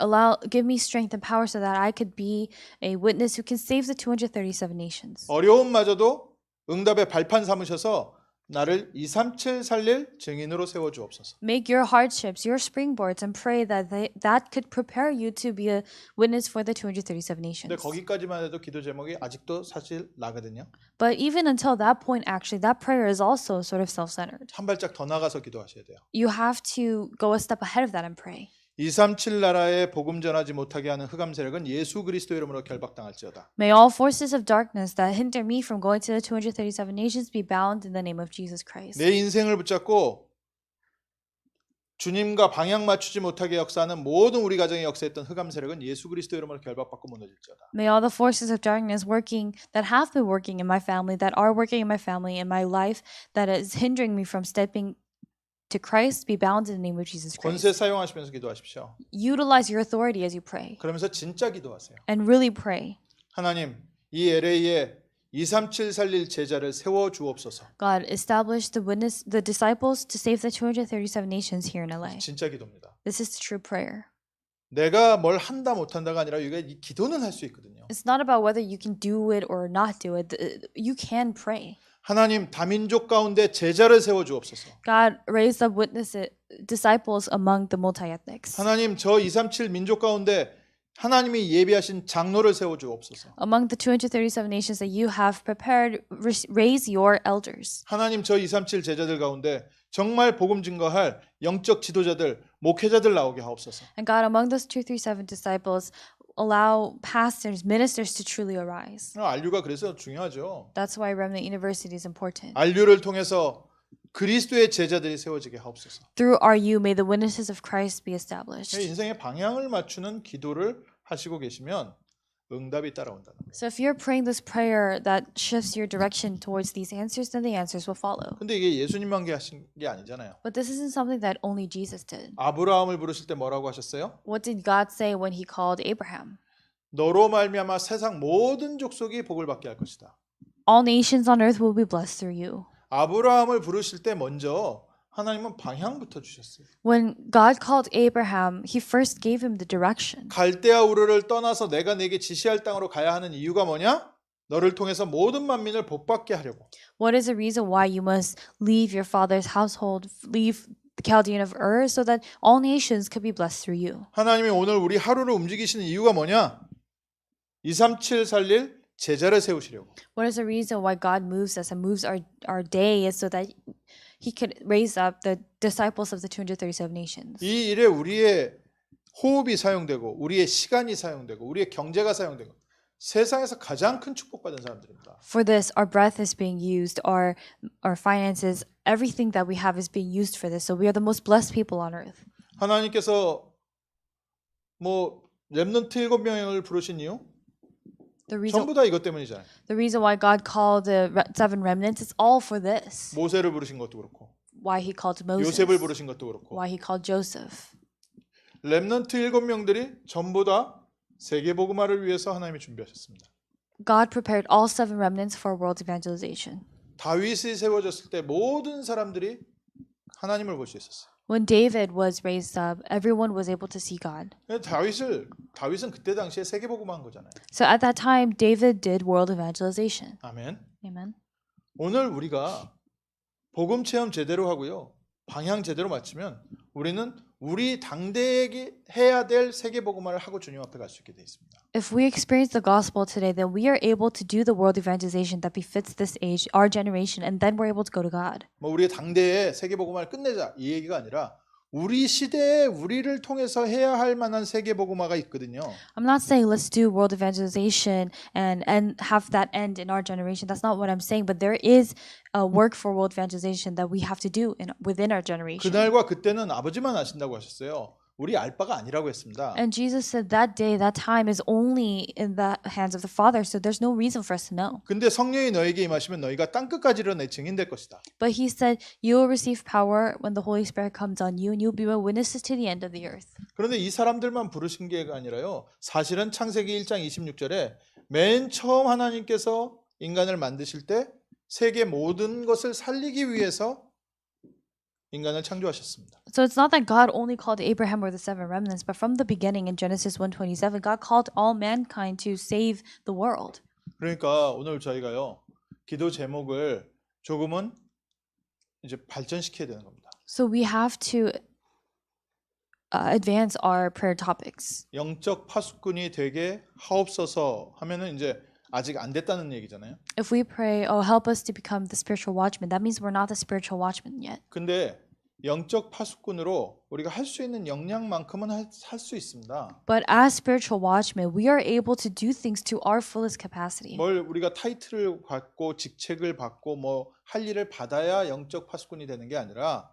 Speaker 2: give me strength and power so that I could be a witness who can save the 237 nations.
Speaker 1: 어려움마저도 응답의 발판 삼으셔서 나를 237 살릴 증인으로 세워 주옵소서.
Speaker 2: Make your hardships your springboards and pray that that could prepare you to be a witness for the 237
Speaker 1: 근데
Speaker 2: nations.
Speaker 1: 거기까지만 해도 기도 제목이 아직도 사실 나거든요.
Speaker 2: But even until that point, actually, that prayer is also sort of self-centered.
Speaker 1: 한 발짝 더 나가서 기도하셔야 돼요.
Speaker 2: You have to go a step ahead of that and pray.
Speaker 1: 237 나라에 복음 전하지 못하게 하는 흑암 세력은 예수 그리스도 이름으로 결박당할지어다.
Speaker 2: May all forces of darkness that hinder me from going to the 237 nations be bound in the name of Jesus Christ.
Speaker 1: 내 인생을 붙잡고 주님과 방향 맞추지 못하게 역사하는 모든 우리 가정에 역사했던 흑암 세력은 예수 그리스도 이름으로 결박받고 무너질지어다.
Speaker 2: May all the forces of darkness that have been working in my family, that are working in my family, in my life, that is hindering me from stepping to Christ, be bound in the name of Jesus Christ.
Speaker 1: 권세 사용하시면서 기도하십시오.
Speaker 2: Utilize your authority as you pray,
Speaker 1: 그러면서 진짜 기도하세요.
Speaker 2: and really pray.
Speaker 1: 하나님, 이 LA에 237 살릴 제자를 세워 주옵소서.
Speaker 2: God, establish the disciples to save the 237 nations here in LA.
Speaker 1: 진짜 기도입니다.
Speaker 2: This is the true prayer.
Speaker 1: 내가 뭘 한다 못한다가 아니라 이게 이 기도는 할 수 있거든요.
Speaker 2: It's not about whether you can do it or not do it. You can pray.
Speaker 1: 하나님 다민족 가운데 제자를 세워 주옵소서.
Speaker 2: God, raise up disciples among the multi-ethnics.
Speaker 1: 하나님 저 237 민족 가운데 하나님이 예비하신 장로를 세워 주옵소서.
Speaker 2: Among the 237 nations that you have prepared, raise your elders.
Speaker 1: 하나님 저 237 제자들 가운데 정말 복음 증거할 영적 지도자들, 목회자들 나오게 하옵소서.
Speaker 2: And God, among those 237 disciples, allow pastors, ministers to truly arise.
Speaker 1: RU가 그래서 중요하죠.
Speaker 2: That's why Remnant University is important.
Speaker 1: RU를 통해서 그리스도의 제자들이 세워지게 하옵소서.
Speaker 2: Through RU, may the witnesses of Christ be established.
Speaker 1: 인생의 방향을 맞추는 기도를 하시고 계시면 응답이 따라온다는 거예요.
Speaker 2: So if you're praying this prayer that shifts your direction towards these answers, then the answers will follow.
Speaker 1: 근데 이게 예수님만 하신 게 아니잖아요.
Speaker 2: But this isn't something that only Jesus did.
Speaker 1: 아브라함을 부르실 때 뭐라고 하셨어요?
Speaker 2: What did God say when he called Abraham?
Speaker 1: 너로 말미암아 세상 모든 족속이 복을 받게 할 것이다.
Speaker 2: All nations on earth will be blessed through you.
Speaker 1: 아브라함을 부르실 때 먼저 하나님은 방향부터 주셨어요.
Speaker 2: When God called Abraham, he first gave him the direction.
Speaker 1: 갈대아 우르를 떠나서 내가 네게 지시할 땅으로 가야 하는 이유가 뭐냐? 너를 통해서 모든 만민을 복받게 하려고.
Speaker 2: What is the reason why you must leave your father's household, leave the Chaldean of Ur, so that all nations could be blessed through you?
Speaker 1: 하나님이 오늘 우리 하루를 움직이시는 이유가 뭐냐? 237 살릴 제자를 세우시려고.
Speaker 2: What is the reason why God moves us and moves our day is so that he could raise up the disciples of the 237 nations.
Speaker 1: 이 일에 우리의 호흡이 사용되고 우리의 시간이 사용되고 우리의 경제가 사용되고 세상에서 가장 큰 축복받은 사람들입니다.
Speaker 2: For this, our breath is being used, our finances, everything that we have is being used for this. So we are the most blessed people on earth.
Speaker 1: 하나님께서 뭐 렘넌트 7명을 부르신 이유? 전부 다 이것 때문이잖아요.
Speaker 2: The reason why God called the seven remnants is all for this.
Speaker 1: 모세를 부르신 것도 그렇고
Speaker 2: Why he called Moses.
Speaker 1: 요셉을 부르신 것도 그렇고
Speaker 2: Why he called Joseph.
Speaker 1: 렘넌트 7명들이 전부 다 세계 복음화를 위해서 하나님이 준비하셨습니다.
Speaker 2: God prepared all seven remnants for world evangelization.
Speaker 1: 다윗이 세워졌을 때 모든 사람들이 하나님을 볼 수 있었어요.
Speaker 2: When David was raised up, everyone was able to see God.
Speaker 1: 다윗은 그때 당시에 세계 복음화한 거잖아요.
Speaker 2: So at that time, David did world evangelization.
Speaker 1: 아멘.
Speaker 2: Amen.
Speaker 1: 오늘 우리가 복음 체험 제대로 하고요. 방향 제대로 맞추면 우리는 우리 당대에 해야 될 세계 복음화를 하고 주님 앞에 갈 수 있게 돼 있습니다.
Speaker 2: If we experience the gospel today, then we are able to do the world evangelization that befits this age, our generation, and then we're able to go to God.
Speaker 1: 뭐 우리의 당대에 세계 복음화를 끝내자 이 얘기가 아니라 우리 시대에 우리를 통해서 해야 할 만한 세계 복음화가 있거든요.
Speaker 2: I'm not saying let's do world evangelization and have that end in our generation. That's not what I'm saying. But there is a work for world evangelization that we have to do within our generation.
Speaker 1: 그날과 그때는 아버지만 아신다고 하셨어요. 우리 알 바가 아니라고 했습니다.
Speaker 2: And Jesus said that day, that time is only in the hands of the Father. So there's no reason for us to know.
Speaker 1: 근데 성령이 너에게 임하시면 너희가 땅 끝까지 이르러 내 증인 될 것이다.
Speaker 2: But he said, you will receive power when the Holy Spirit comes on you, and you'll be my witnesses to the end of the earth.
Speaker 1: 그런데 이 사람들만 부르신 게 아니라요. 사실은 창세기 1장 26절에 맨 처음 하나님께서 인간을 만드실 때 세계 모든 것을 살리기 위해서 인간을 창조하셨습니다.
Speaker 2: So it's not that God only called Abraham or the seven remnants, but from the beginning in Genesis 1:27, God called all mankind to save the world.
Speaker 1: 그러니까 오늘 저희가요. 기도 제목을 조금은 이제 발전시켜야 되는 겁니다.
Speaker 2: So we have to advance our prayer topics.
Speaker 1: 영적 파수꾼이 되게 하옵소서 하면은 이제 아직 안 됐다는 얘기잖아요.
Speaker 2: If we pray, oh, help us to become the spiritual watchman, that means we're not the spiritual watchman yet.
Speaker 1: 근데 영적 파수꾼으로 우리가 할 수 있는 역량만큼은 할 수 있습니다.
Speaker 2: But as spiritual watchmen, we are able to do things to our fullest capacity.
Speaker 1: 뭘 우리가 타이틀을 받고 직책을 받고 뭐 할 일을 받아야 영적 파수꾼이 되는 게 아니라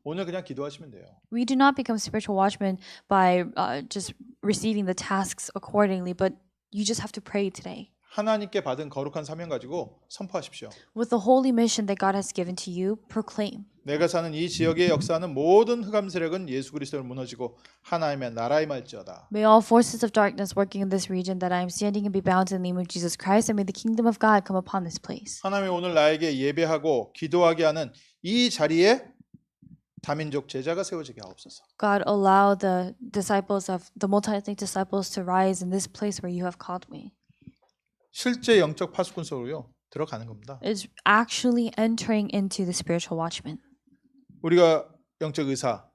Speaker 1: 오늘 그냥 기도하시면 돼요.
Speaker 2: We do not become spiritual watchmen by just receiving the tasks accordingly, but you just have to pray today.
Speaker 1: 하나님께 받은 거룩한 사명 가지고 선포하십시오.
Speaker 2: With the holy mission that God has given to you, proclaim.
Speaker 1: 내가 사는 이 지역에 역사하는 모든 흑암 세력은 예수 그리스도를 무너지고 하나님의 나라에 말지어다.
Speaker 2: May all forces of darkness working in this region that I am standing and be bound in the name of Jesus Christ, and may the kingdom of God come upon this place.
Speaker 1: 하나님이 오늘 나에게 예배하고 기도하게 하는 이 자리에 다민족 제자가 세워지게 하옵소서.
Speaker 2: God, allow the disciples of the multi-ethnic disciples to rise in this place where you have called me.
Speaker 1: 실제 영적 파수꾼 속으로요 들어가는 겁니다.
Speaker 2: It's actually entering into the spiritual watchman.
Speaker 1: 우리가 영적 의사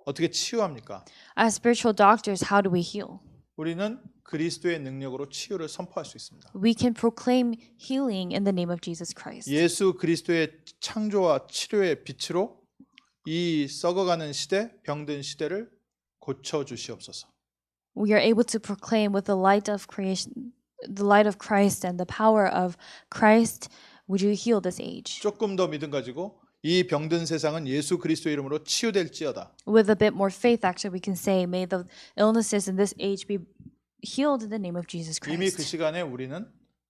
Speaker 1: 어떻게 치유합니까?
Speaker 2: As spiritual doctors, how do we heal?
Speaker 1: 우리는 그리스도의 능력으로 치유를 선포할 수 있습니다.
Speaker 2: We can proclaim healing in the name of Jesus Christ.
Speaker 1: 예수 그리스도의 창조와 치료의 빛으로 이 썩어가는 시대, 병든 시대를 고쳐 주시옵소서.
Speaker 2: We are able to proclaim with the light of creation, the light of Christ and the power of Christ, would you heal this age?
Speaker 1: 조금 더 믿음 가지고 이 병든 세상은 예수 그리스도 이름으로 치유될지어다.
Speaker 2: With a bit more faith, actually, we can say, may the illnesses in this age be healed in the name of Jesus
Speaker 1: 이미 그
Speaker 2: Christ.
Speaker 1: 시간에 우리는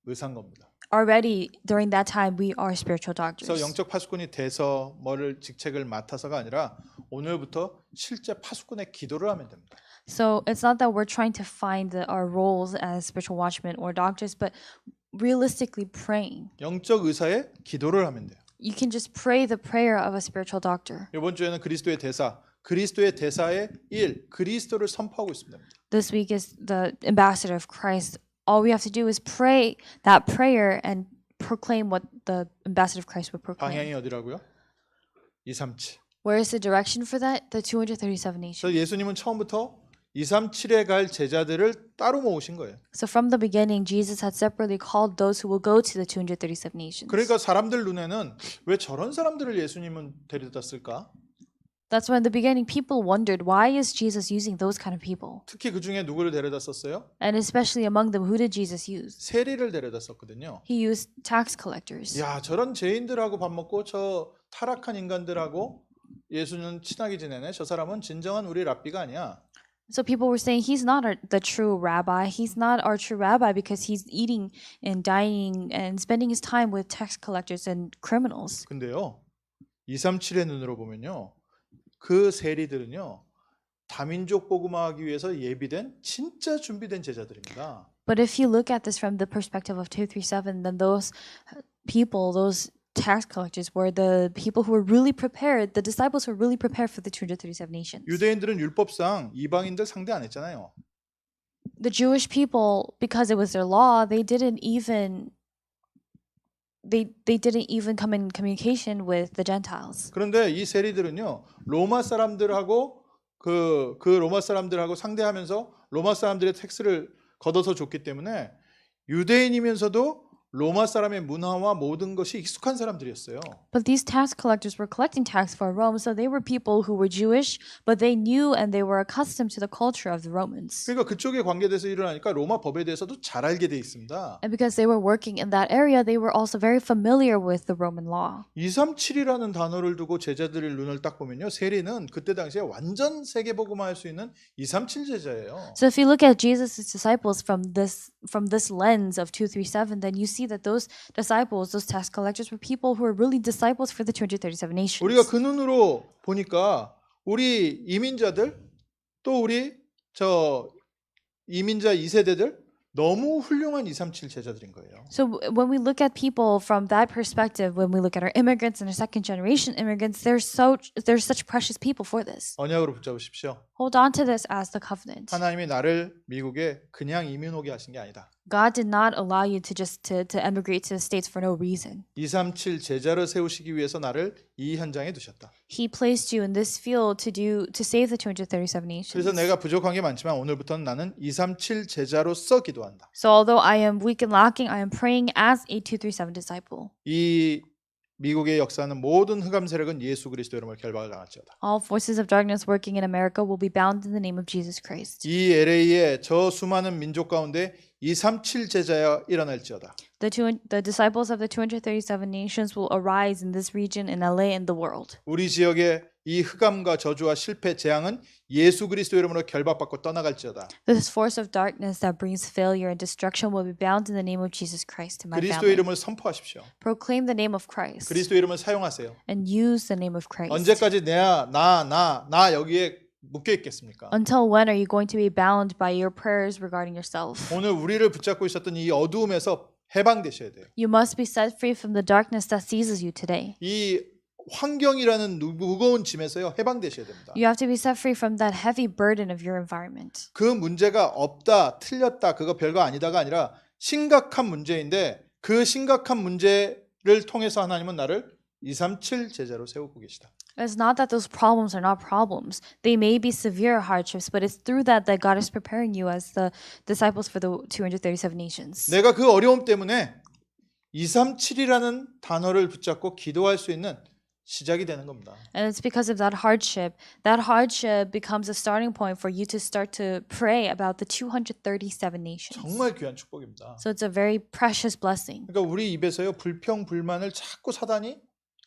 Speaker 1: 의사인 겁니다.
Speaker 2: Already, during that time, we are spiritual doctors.
Speaker 1: 그래서 영적 파수꾼이 돼서 뭐를 직책을 맡아서가 아니라 오늘부터 실제 파수꾼의 기도를 하면 됩니다.
Speaker 2: So it's not that we're trying to find our roles as spiritual watchmen or doctors, but realistically praying.
Speaker 1: 영적 의사의 기도를 하면 돼요.
Speaker 2: You can just pray the prayer of a spiritual doctor.
Speaker 1: 이번 주에는 그리스도의 대사, 그리스도의 대사의 일, 그리스도를 선포하고 있습니다.
Speaker 2: This week is the ambassador of Christ. All we have to do is pray that prayer and proclaim what the ambassador of Christ would proclaim.
Speaker 1: 방향이 어디라고요? 237.
Speaker 2: Where is the direction for that? The 237 nations.
Speaker 1: 그래서 예수님은 처음부터 237에 갈 제자들을 따로 모으신 거예요.
Speaker 2: So from the beginning, Jesus had separately called those who will go to the 237 nations.
Speaker 1: 그러니까 사람들 눈에는 왜 저런 사람들을 예수님은 데려다 쓸까?
Speaker 2: That's why in the beginning, people wondered, why is Jesus using those kind of people?
Speaker 1: 특히 그 중에 누구를 데려다 썼어요?
Speaker 2: And especially among them, who did Jesus use?
Speaker 1: 세리를 데려다 썼거든요.
Speaker 2: He used tax collectors.
Speaker 1: 야, 저런 죄인들하고 밥 먹고 저 타락한 인간들하고 예수는 친하게 지내네. 저 사람은 진정한 우리 랍비가 아니야.
Speaker 2: So people were saying he's not the true rabbi. He's not our true rabbi because he's eating and dining and spending his time with tax collectors and criminals.
Speaker 1: 근데요. 237의 눈으로 보면요. 그 세리들은요. 다민족 복음화하기 위해서 예비된 진짜 준비된 제자들입니다.
Speaker 2: But if you look at this from the perspective of 237, then those people, those tax collectors were the people who were really prepared, the disciples who were really prepared for the 237 nations.
Speaker 1: 유대인들은 율법상 이방인들 상대 안 했잖아요.
Speaker 2: The Jewish people, because it was their law, they didn't even come in communication with the Gentiles.
Speaker 1: 그런데 이 세리들은요. 로마 사람들하고 그 로마 사람들하고 상대하면서 로마 사람들의 텍스를 걷어서 줬기 때문에 유대인이면서도 로마 사람의 문화와 모든 것이 익숙한 사람들이었어요.
Speaker 2: But these tax collectors were collecting tax for Rome, so they were people who were Jewish, but they knew and they were accustomed to the culture of the Romans.
Speaker 1: 그러니까 그쪽의 관계돼서 일어나니까 로마 법에 대해서도 잘 알게 돼 있습니다.
Speaker 2: And because they were working in that area, they were also very familiar with the Roman law.
Speaker 1: 237이라는 단어를 두고 제자들의 눈을 딱 보면요. 세리는 그때 당시에 완전 세계복음화할 수 있는 237 제자예요.
Speaker 2: So if you look at Jesus' disciples from this lens of 237, then you see that those disciples, those tax collectors, were people who were really disciples for the 237 nations.
Speaker 1: 우리가 그 눈으로 보니까 우리 이민자들 또 우리 저 이민자 2세대들 너무 훌륭한 237 제자들인 거예요.
Speaker 2: So when we look at people from that perspective, when we look at our immigrants and our second generation immigrants, they're such precious people for this.
Speaker 1: 언약으로 붙잡으십시오.
Speaker 2: Hold on to this as the covenant.
Speaker 1: 하나님이 나를 미국에 그냥 이민 오게 하신 게 아니다.
Speaker 2: God did not allow you to just to emigrate to the States for no reason.
Speaker 1: 237 제자를 세우시기 위해서 나를 이 현장에 두셨다.
Speaker 2: He placed you in this field to save the 237 nations.
Speaker 1: 그래서 내가 부족한 게 많지만 오늘부터는 나는 237 제자로서 기도한다.
Speaker 2: So although I am weak and lacking, I am praying as a 237 disciple.
Speaker 1: 이 미국의 역사는 모든 흑암 세력은 예수 그리스도 이름으로 결박을 당할지어다.
Speaker 2: All forces of darkness working in America will be bound in the name of Jesus Christ.
Speaker 1: 이 LA의 저 수많은 민족 가운데 237 제자야 일어날지어다.
Speaker 2: The disciples of the 237 nations will arise in this region, in LA, and the world.
Speaker 1: 우리 지역의 이 흑암과 저주와 실패, 재앙은 예수 그리스도 이름으로 결박받고 떠나갈지어다.
Speaker 2: This force of darkness that brings failure and destruction will be bound in the name of Jesus Christ in my
Speaker 1: 그리스도
Speaker 2: family.
Speaker 1: 이름을 선포하십시오.
Speaker 2: Proclaim the name of Christ
Speaker 1: 그리스도 이름을 사용하세요.
Speaker 2: and use the name of Christ.
Speaker 1: 언제까지 나 여기에 묶여 있겠습니까?
Speaker 2: Until when are you going to be bound by your prayers regarding yourself?
Speaker 1: 오늘 우리를 붙잡고 있었던 이 어두움에서 해방되셔야 돼요.
Speaker 2: You must be set free from the darkness that seizes you today.
Speaker 1: 이 환경이라는 무거운 짐에서요 해방되셔야 됩니다.
Speaker 2: You have to be set free from that heavy burden of your environment.
Speaker 1: 그 문제가 없다, 틀렸다, 그거 별거 아니다가 아니라 심각한 문제인데 그 심각한 문제를 통해서 하나님은 나를 237 제자로 세우고 계시다.
Speaker 2: It's not that those problems are not problems. They may be severe hardships, but it's through that God is preparing you as the disciples for the 237 nations.
Speaker 1: 내가 그 어려움 때문에 237이라는 단어를 붙잡고 기도할 수 있는 시작이 되는 겁니다.
Speaker 2: And it's because of that hardship. That hardship becomes a starting point for you to start to pray about the 237 nations.
Speaker 1: 정말 귀한 축복입니다.
Speaker 2: So it's a very precious blessing.
Speaker 1: 그러니까 우리 입에서요 불평 불만을 자꾸 사단이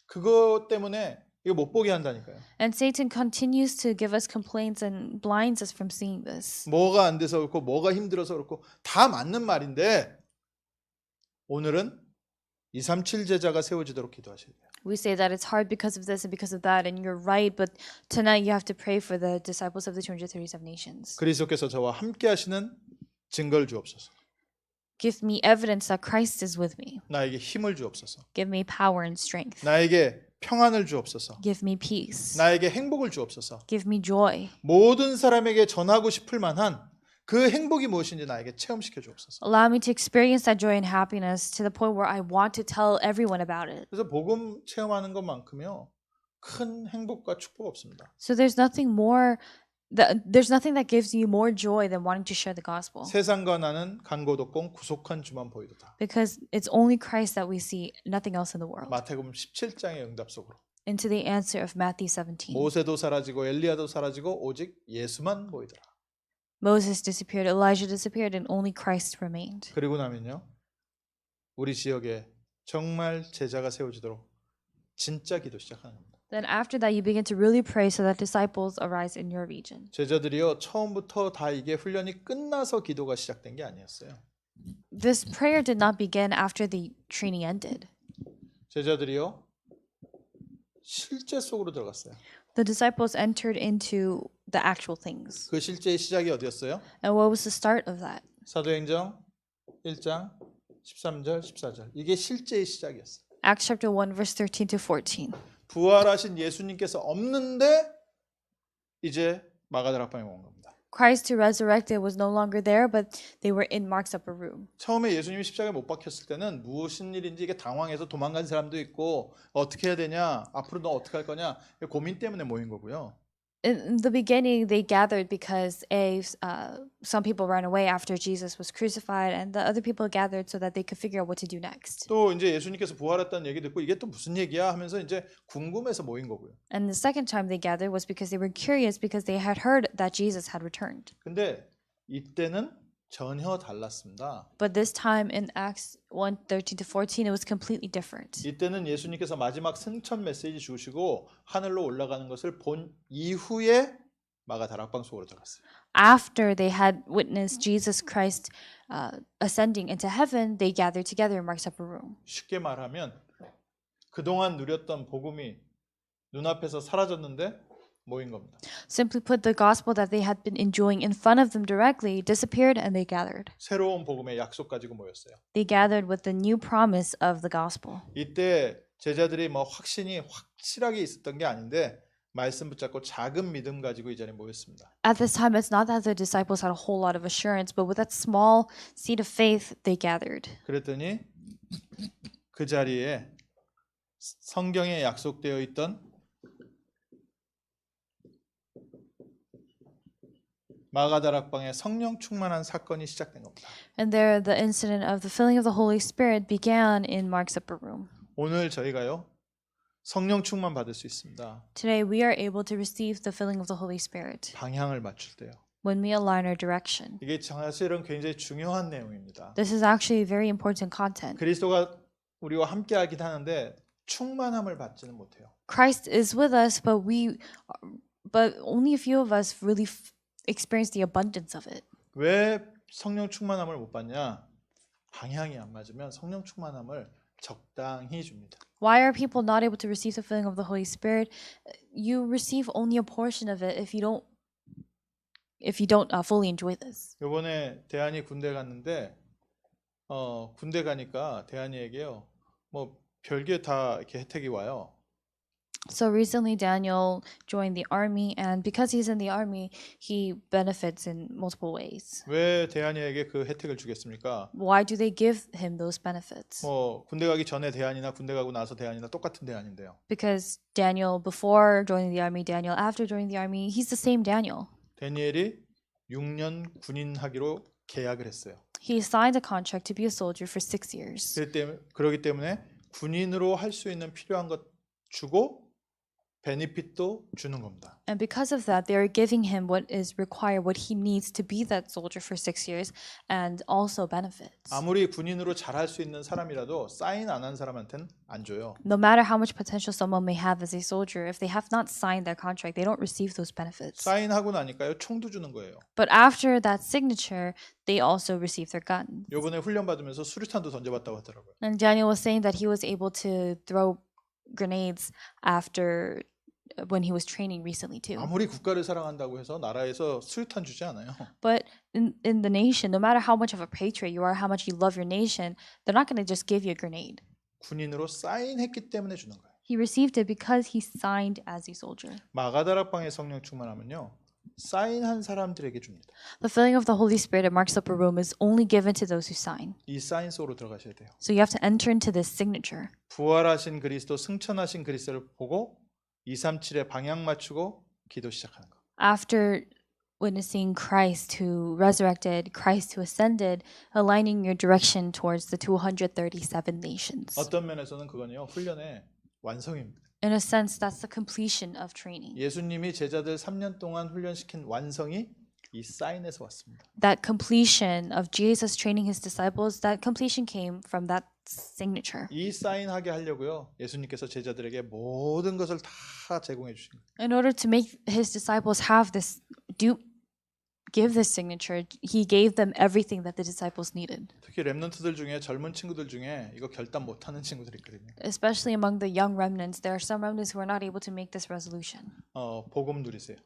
Speaker 1: 그것 때문에 이거 못 보게 한다니까요.
Speaker 2: And Satan continues to give us complaints and blinds us from seeing this.
Speaker 1: 뭐가 안 돼서 그렇고 뭐가 힘들어서 그렇고 다 맞는 말인데 오늘은 237 제자가 세워지도록 기도하셔야 돼요.
Speaker 2: We say that it's hard because of this and because of that, and you're right, but tonight you have to pray for the disciples of the 237 nations.
Speaker 1: 그리스도께서 저와 함께 하시는 증거를 주옵소서.
Speaker 2: Give me evidence that Christ is with me.
Speaker 1: 나에게 힘을 주옵소서.
Speaker 2: Give me power and strength.
Speaker 1: 나에게 평안을 주옵소서.
Speaker 2: Give me peace.
Speaker 1: 나에게 행복을 주옵소서.
Speaker 2: Give me joy.
Speaker 1: 모든 사람에게 전하고 싶을 만한 그 행복이 무엇인지 나에게 체험시켜 주옵소서.
Speaker 2: Allow me to experience that joy and happiness to the point where I want to tell everyone about it.
Speaker 1: 그래서 복음 체험하는 것만큼요 큰 행복과 축복 없습니다.
Speaker 2: So there's nothing that gives you more joy than wanting to share the gospel.
Speaker 1: 세상과 나는 간고독공 구속한 주만 보이도다.
Speaker 2: Because it's only Christ that we see, nothing else in the world.
Speaker 1: 마태복음 17장의 응답 속으로
Speaker 2: Into the answer of Matthew 17.
Speaker 1: 모세도 사라지고 엘리야도 사라지고 오직 예수만 보이더라.
Speaker 2: Moses disappeared, Elijah disappeared, and only Christ remained.
Speaker 1: 그리고 나면요 우리 지역에 정말 제자가 세워지도록 진짜 기도 시작하는 겁니다.
Speaker 2: Then after that, you begin to really pray so that disciples arise in your region.
Speaker 1: 제자들이요 처음부터 다 이게 훈련이 끝나서 기도가 시작된 게 아니었어요.
Speaker 2: This prayer did not begin after the training ended.
Speaker 1: 제자들이요 실제 속으로 들어갔어요.
Speaker 2: The disciples entered into the actual things.
Speaker 1: 그 실제의 시작이 어디였어요?
Speaker 2: And what was the start of that?
Speaker 1: 사도행전 1장 13절 14절 이게 실제의 시작이었어요.
Speaker 2: Acts chapter 1 verse 13 to 14.
Speaker 1: 부활하신 예수님께서 없는데 이제 마가다락방에 온 겁니다.
Speaker 2: Christ who resurrected was no longer there, but they were in Mark's upper room.
Speaker 1: 처음에 예수님이 십자가에 못 박혔을 때는 무슨 일인지 이게 당황해서 도망간 사람도 있고 어떻게 해야 되냐 앞으로 너 어떻게 할 거냐 고민 때문에 모인 거고요.
Speaker 2: in the beginning, they gathered because some people ran away after Jesus was crucified, and the other people gathered so that they could figure out what to do next.
Speaker 1: 또 이제 예수님께서 부활했다는 얘기 듣고 이게 또 무슨 얘기야 하면서 이제 궁금해서 모인 거고요.
Speaker 2: And the second time they gathered was because they were curious because they had heard that Jesus had returned.
Speaker 1: 근데 이때는 전혀 달랐습니다.
Speaker 2: But this time in Acts 1:13-14, it was completely different.
Speaker 1: 이때는 예수님께서 마지막 승천 메시지 주시고 하늘로 올라가는 것을 본 이후에 마가 다락방 속으로 들어갔어요.
Speaker 2: After they had witnessed Jesus Christ ascending into heaven, they gathered together in Mark's upper room.
Speaker 1: 쉽게 말하면 그동안 누렸던 복음이 눈앞에서 사라졌는데 모인 겁니다.
Speaker 2: Simply put, the gospel that they had been enjoying in front of them directly disappeared and they gathered.
Speaker 1: 새로운 복음의 약속 가지고 모였어요.
Speaker 2: They gathered with the new promise of the gospel.
Speaker 1: 이때 제자들이 뭐 확신이 확실하게 있었던 게 아닌데 말씀 붙잡고 작은 믿음 가지고 이 자리에 모였습니다.
Speaker 2: At this time, it's not that the disciples had a whole lot of assurance, but with that small seed of faith, they gathered.
Speaker 1: 그랬더니 그 자리에 성경에 약속되어 있던 마가다락방에 성령 충만한 사건이 시작된 겁니다.
Speaker 2: And there, the incident of the filling of the Holy Spirit began in Mark's upper room.
Speaker 1: 오늘 저희가요 성령 충만 받을 수 있습니다.
Speaker 2: Today, we are able to receive the filling of the Holy Spirit
Speaker 1: 방향을 맞출 때요.
Speaker 2: when we align our direction.
Speaker 1: 이게 사실은 굉장히 중요한 내용입니다.
Speaker 2: This is actually very important content.
Speaker 1: 그리스도가 우리와 함께하긴 하는데 충만함을 받지는 못해요.
Speaker 2: Christ is with us, but only a few of us really experience the abundance of it.
Speaker 1: 왜 성령 충만함을 못 받냐? 방향이 안 맞으면 성령 충만함을 적당히 줍니다.
Speaker 2: Why are people not able to receive the filling of the Holy Spirit? You receive only a portion of it if you don't fully enjoy this.
Speaker 1: 이번에 대한이 군대 갔는데 군대 가니까 대한이에게요. 뭐 별게 다 이렇게 혜택이 와요.
Speaker 2: So recently Daniel joined the army, and because he's in the army, he benefits in multiple ways.
Speaker 1: 왜 대한이에게 그 혜택을 주겠습니까?
Speaker 2: Why do they give him those benefits?
Speaker 1: 뭐 군대 가기 전에 대한이나 군대 가고 나서 대한이나 똑같은 대한인데요.
Speaker 2: Because Daniel before joining the army, Daniel after joining the army, he's the same Daniel.
Speaker 1: 다니엘이 6년 군인 하기로 계약을 했어요.
Speaker 2: He signed a contract to be a soldier for 6 years.
Speaker 1: 그렇기 때문에 군인으로 할 수 있는 필요한 것 주고 베니핏도 주는 겁니다.
Speaker 2: And because of that, they are giving him what is required, what he needs to be that soldier for 6 years, and also benefits.
Speaker 1: 아무리 군인으로 잘할 수 있는 사람이라도 사인 안 한 사람한테는 안 줘요.
Speaker 2: No matter how much potential someone may have as a soldier, if they have not signed their contract, they don't receive those benefits.
Speaker 1: 사인하고 나니까요 총도 주는 거예요.
Speaker 2: But after that signature, they also receive their gun.
Speaker 1: 요번에 훈련 받으면서 수류탄도 던져봤다고 하더라고요.
Speaker 2: And Daniel was saying that he was able to throw grenades after when he was training recently too.
Speaker 1: 아무리 국가를 사랑한다고 해서 나라에서 수류탄 주지 않아요.
Speaker 2: But in the nation, no matter how much of a patriot you are, how much you love your nation, they're not going to just give you a grenade.
Speaker 1: 군인으로 사인했기 때문에 주는 거예요.
Speaker 2: He received it because he signed as a soldier.
Speaker 1: 마가다락방의 성령 충만하면요. 사인한 사람들에게 줍니다.
Speaker 2: The filling of the Holy Spirit at Mark's upper room is only given to those who sign.
Speaker 1: 이 사인 속으로 들어가셔야 돼요.
Speaker 2: So you have to enter into this signature.
Speaker 1: 부활하신 그리스도, 승천하신 그리스도를 보고 237에 방향 맞추고 기도 시작하는 거.
Speaker 2: After witnessing Christ who resurrected, Christ who ascended, aligning your direction towards the 237 nations.
Speaker 1: 어떤 면에서는 그건요. 훈련의 완성입니다.
Speaker 2: In a sense, that's the completion of training.
Speaker 1: 예수님이 제자들 3년 동안 훈련시킨 완성이 이 사인에서 왔습니다.
Speaker 2: That completion of Jesus training his disciples, that completion came from that signature.
Speaker 1: 이 사인하게 하려고요. 예수님께서 제자들에게 모든 것을 다 제공해 주신 거예요.
Speaker 2: In order to make his disciples have this, give this signature, he gave them everything that the disciples needed.
Speaker 1: 특히 렘넌트들 중에 젊은 친구들 중에 이거 결단 못 하는 친구들이 있거든요.
Speaker 2: Especially among the young remnants, there are some remnants who are not able to make this resolution.
Speaker 1: 복음 누리세요.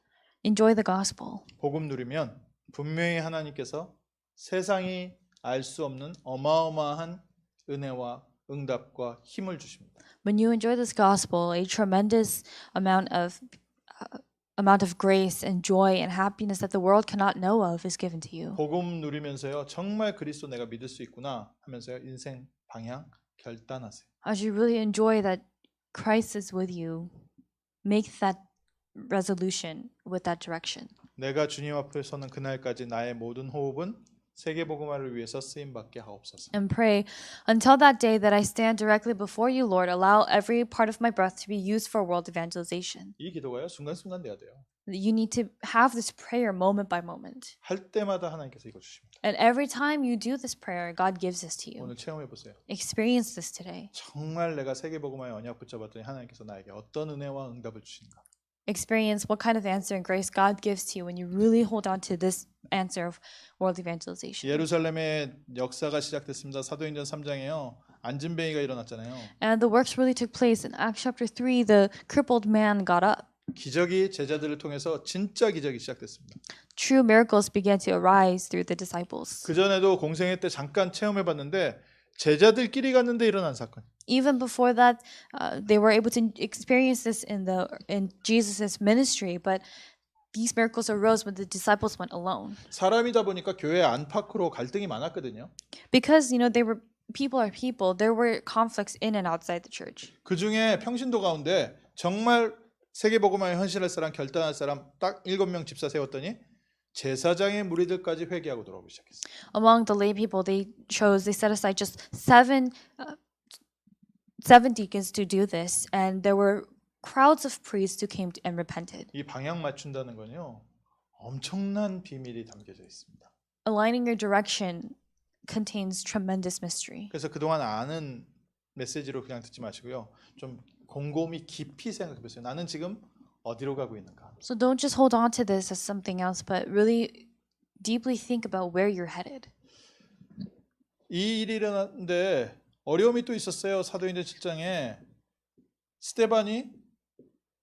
Speaker 2: Enjoy the gospel.
Speaker 1: 복음 누리면 분명히 하나님께서 세상이 알 수 없는 어마어마한 은혜와 응답과 힘을 주십니다.
Speaker 2: When you enjoy this gospel, a tremendous amount of grace and joy and happiness that the world cannot know of is given to you.
Speaker 1: 복음 누리면서요. 정말 그리스도 내가 믿을 수 있구나 하면서요. 인생 방향 결단하세요.
Speaker 2: As you really enjoy that Christ is with you, make that resolution with that direction.
Speaker 1: 내가 주님 앞에 서는 그날까지 나의 모든 호흡은 세계복음화를 위해서 쓰임 받게 하옵소서.
Speaker 2: And pray, until that day that I stand directly before you, Lord, allow every part of my breath to be used for world evangelization.
Speaker 1: 이 기도가요 순간순간 돼야 돼요.
Speaker 2: You need to have this prayer moment by moment.
Speaker 1: 할 때마다 하나님께서 이거 주십니다.
Speaker 2: And every time you do this prayer, God gives this to you.
Speaker 1: 오늘 체험해 보세요.
Speaker 2: Experience this today.
Speaker 1: 정말 내가 세계복음화의 언약 붙잡았더니 하나님께서 나에게 어떤 은혜와 응답을 주시는가.
Speaker 2: Experience what kind of answer and grace God gives to you when you really hold on to this answer of world evangelization.
Speaker 1: 예루살렘의 역사가 시작됐습니다. 사도행전 3장에요. 안진뱅이가 일어났잖아요.
Speaker 2: And the works really took place in Acts chapter 3. The crippled man got up.
Speaker 1: 기적이 제자들을 통해서 진짜 기적이 시작됐습니다.
Speaker 2: True miracles began to arise through the disciples.
Speaker 1: 그 전에도 공생애 때 잠깐 체험해 봤는데 제자들끼리 갔는데 일어난 사건.
Speaker 2: Even before that, they were able to experience this in Jesus's ministry, but these miracles arose when the disciples went alone.
Speaker 1: 사람이다 보니까 교회 안팎으로 갈등이 많았거든요.
Speaker 2: Because they were people are people, there were conflicts in and outside the church.
Speaker 1: 그 중에 평신도 가운데 정말 세계복음화에 헌신할 사람, 결단할 사람 딱 7명 집사 세웠더니 제사장의 무리들까지 회개하고 돌아오기 시작했어요.
Speaker 2: Among the lay people, they set aside just seven deacons to do this, and there were crowds of priests who came and repented.
Speaker 1: 이 방향 맞춘다는 건요. 엄청난 비밀이 담겨져 있습니다.
Speaker 2: Aligning your direction contains tremendous mystery.
Speaker 1: 그래서 그동안 아는 메시지로 그냥 듣지 마시고요. 좀 곰곰이 깊이 생각해 보세요. 나는 지금 어디로 가고 있는가?
Speaker 2: So don't just hold on to this as something else, but really deeply think about where you're headed.
Speaker 1: 이 일이 일어났는데 어려움이 또 있었어요. 사도행전 7장에 스데반이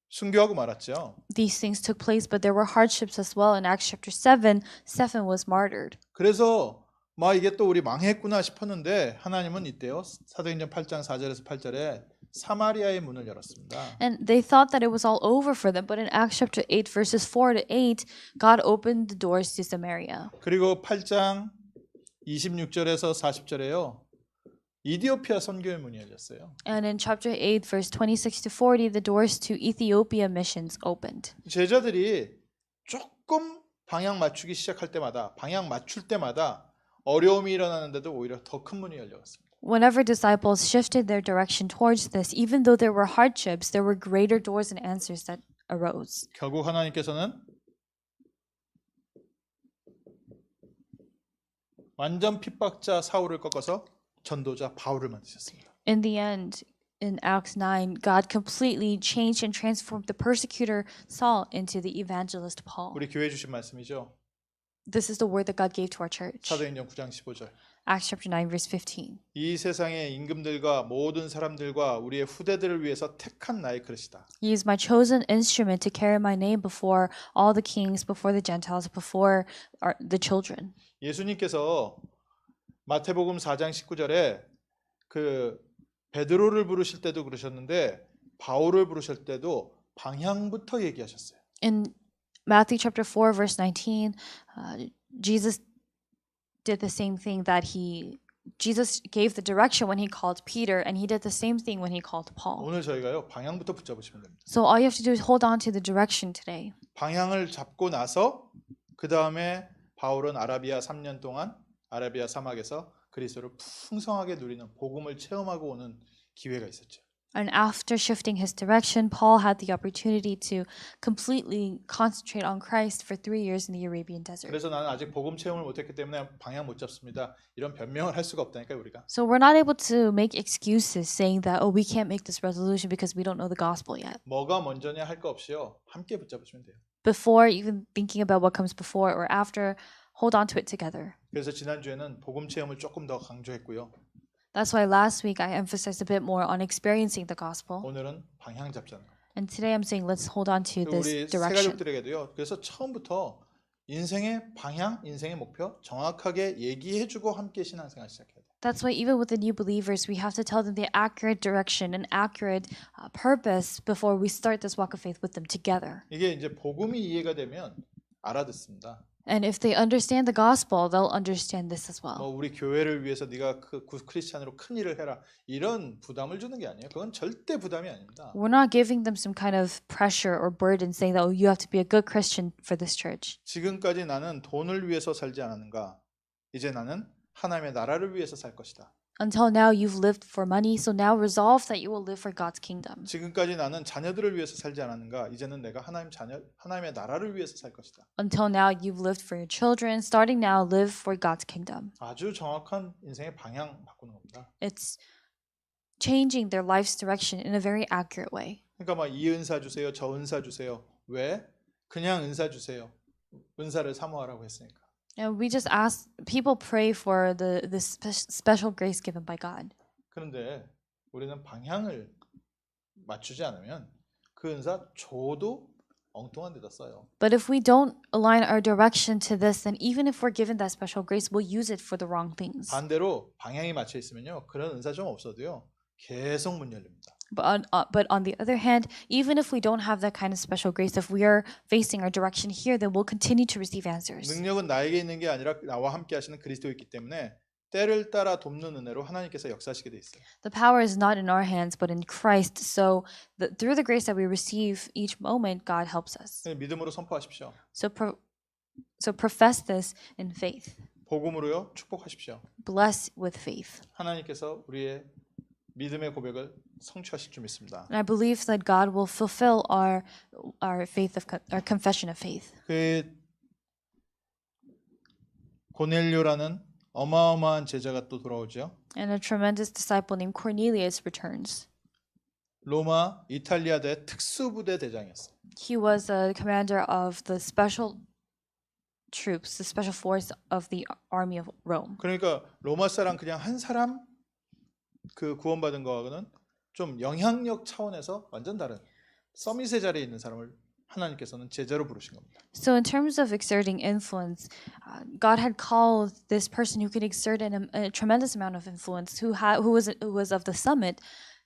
Speaker 1: 순교하고 말았죠.
Speaker 2: These things took place, but there were hardships as well. In Acts chapter 7, Stephen was martyred.
Speaker 1: 그래서 막 이게 또 우리 망했구나 싶었는데 하나님은 이때요. 사도행전 8장 4절에서 8절에 사마리아의 문을 열었습니다.
Speaker 2: And they thought that it was all over for them, but in Acts chapter 8, verses 4 to 8, God opened the doors to Samaria.
Speaker 1: 그리고 8장 26절에서 40절에요. 이디오피아 선교의 문이 열렸어요.
Speaker 2: And in chapter 8, verse 26 to 40, the doors to Ethiopia missions opened.
Speaker 1: 제자들이 조금 방향 맞추기 시작할 때마다 방향 맞출 때마다 어려움이 일어나는데도 오히려 더 큰 문이 열렸습니다.
Speaker 2: Whenever disciples shifted their direction towards this, even though there were hardships, there were greater doors and answers that arose.
Speaker 1: 결국 하나님께서는 완전 핍박자 사울을 꺾어서 전도자 바울을 만드셨습니다.
Speaker 2: In the end, in Acts 9, God completely changed and transformed the persecutor Saul into the evangelist Paul.
Speaker 1: 우리 교회 주신 말씀이죠.
Speaker 2: This is the word that God gave to our church.
Speaker 1: 사도행전 9장 15절.
Speaker 2: Acts chapter 9, verse 15.
Speaker 1: 이 세상의 임금들과 모든 사람들과 우리의 후대들을 위해서 택한 나의 그릇이다.
Speaker 2: He is my chosen instrument to carry my name before all the kings, before the Gentiles, before the children.
Speaker 1: 예수님께서 마태복음 4장 19절에 그 베드로를 부르실 때도 그러셨는데 바울을 부르실 때도 방향부터 얘기하셨어요.
Speaker 2: In Matthew chapter 4, verse 19, Jesus did the same thing Jesus gave the direction when he called Peter, and he did the same thing when he called Paul.
Speaker 1: 오늘 저희가요 방향부터 붙잡으시면 됩니다.
Speaker 2: So all you have to do is hold on to the direction today.
Speaker 1: 방향을 잡고 나서 그 다음에 바울은 아라비아 3년 동안 아라비아 사막에서 그리스도를 풍성하게 누리는 복음을 체험하고 오는 기회가 있었죠.
Speaker 2: And after shifting his direction, Paul had the opportunity to completely concentrate on Christ for 3 years in the Arabian desert.
Speaker 1: 그래서 나는 아직 복음 체험을 못했기 때문에 방향 못 잡습니다. 이런 변명을 할 수가 없다니까요, 우리가.
Speaker 2: So we're not able to make excuses saying that, we can't make this resolution because we don't know the gospel yet.
Speaker 1: 뭐가 먼저냐 할 거 없이요. 함께 붙잡으시면 돼요.
Speaker 2: Before even thinking about what comes before or after, hold on to it together.
Speaker 1: 그래서 지난주에는 복음 체험을 조금 더 강조했고요.
Speaker 2: That's why last week I emphasized a bit more on experiencing the gospel.
Speaker 1: 오늘은 방향 잡자는 거.
Speaker 2: And today I'm saying let's hold on to this
Speaker 1: 우리 새
Speaker 2: direction.
Speaker 1: 가족들에게도요. 그래서 처음부터 인생의 방향, 인생의 목표 정확하게 얘기해주고 함께 신앙생활 시작해야 돼요.
Speaker 2: That's why even with the new believers, we have to tell them the accurate direction and accurate purpose before we start this walk of faith with them together.
Speaker 1: 이게 이제 복음이 이해가 되면 알아듣습니다.
Speaker 2: And if they understand the gospel, they'll understand this as
Speaker 1: 뭐
Speaker 2: well.
Speaker 1: 우리 교회를 위해서 네가 그 크리스찬으로 큰 일을 해라 이런 부담을 주는 게 아니에요. 그건 절대 부담이 아닙니다.
Speaker 2: We're not giving them some kind of pressure or burden saying that, oh, you have to be a good Christian for this church.
Speaker 1: 지금까지 나는 돈을 위해서 살지 않았는가? 이제 나는 하나님의 나라를 위해서 살 것이다.
Speaker 2: Until now, you've lived for money, so now resolve that you will live for God's kingdom.
Speaker 1: 지금까지 나는 자녀들을 위해서 살지 않았는가? 이제는 내가 하나님의 나라를 위해서 살 것이다.
Speaker 2: Until now, you've lived for your children. Starting now, live for God's kingdom.
Speaker 1: 아주 정확한 인생의 방향 바꾸는 겁니다.
Speaker 2: It's changing their life's direction in a very accurate way.
Speaker 1: 그러니까 막 이 은사 주세요, 저 은사 주세요. 왜? 그냥 은사 주세요. 은사를 사모하라고 했으니까.
Speaker 2: And we just ask people pray for the special grace given by God.
Speaker 1: 그런데 우리는 방향을 맞추지 않으면 그 은사 줘도 엉뚱한 데다 써요.
Speaker 2: But if we don't align our direction to this, then even if we're given that special grace, we'll use it for the wrong things.
Speaker 1: 반대로 방향이 맞춰 있으면요, 그런 은사 좀 없어도요, 계속 문 열립니다.
Speaker 2: But on the other hand, even if we don't have that kind of special grace, if we are facing our direction here, then we'll continue to receive answers.
Speaker 1: 능력은 나에게 있는 게 아니라 나와 함께 하시는 그리스도이기 때문에 때를 따라 돕는 은혜로 하나님께서 역사하시게 돼 있어요.
Speaker 2: The power is not in our hands, but in Christ. So through the grace that we receive each moment, God helps us.
Speaker 1: 믿음으로 선포하십시오.
Speaker 2: So profess this in faith.
Speaker 1: 복음으로요, 축복하십시오.
Speaker 2: Bless with faith.
Speaker 1: 하나님께서 우리의 믿음의 고백을 성취하실 줄 믿습니다.
Speaker 2: And I believe that God will fulfill our our confession of faith.
Speaker 1: 그 고넬료라는 어마어마한 제자가 또 돌아오죠.
Speaker 2: And a tremendous disciple named Cornelius returns.
Speaker 1: 로마 이탈리아대 특수부대 대장이었어요.
Speaker 2: He was a commander of the special troops, the special force of the army of Rome.
Speaker 1: 그러니까 로마 사람 그냥 한 사람 그 구원받은 거하고는 좀 영향력 차원에서 완전 다른 서밋의 자리에 있는 사람을 하나님께서는 제자로 부르신 겁니다.
Speaker 2: So in terms of exerting influence, God had called this person who could exert a tremendous amount of influence, who was of the summit,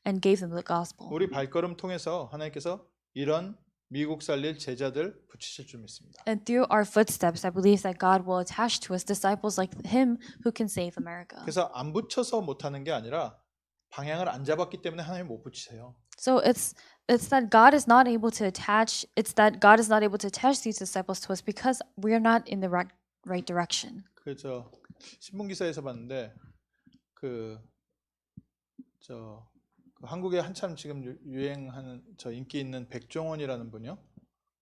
Speaker 2: and gave them the gospel.
Speaker 1: 우리 발걸음 통해서 하나님께서 이런 미국 살릴 제자들 붙이실 줄 믿습니다.
Speaker 2: And through our footsteps, I believe that God will attach to us disciples like him who can save America.
Speaker 1: 그래서 안 붙여서 못하는 게 아니라 방향을 안 잡았기 때문에 하나님 못 붙이세요.
Speaker 2: So it's that God is not able to attach. It's that God is not able to attach these disciples to us because we are not in the right direction.
Speaker 1: 그저 신문 기사에서 봤는데 한국에 한참 지금 유행하는 저 인기 있는 백종원이라는 분이요.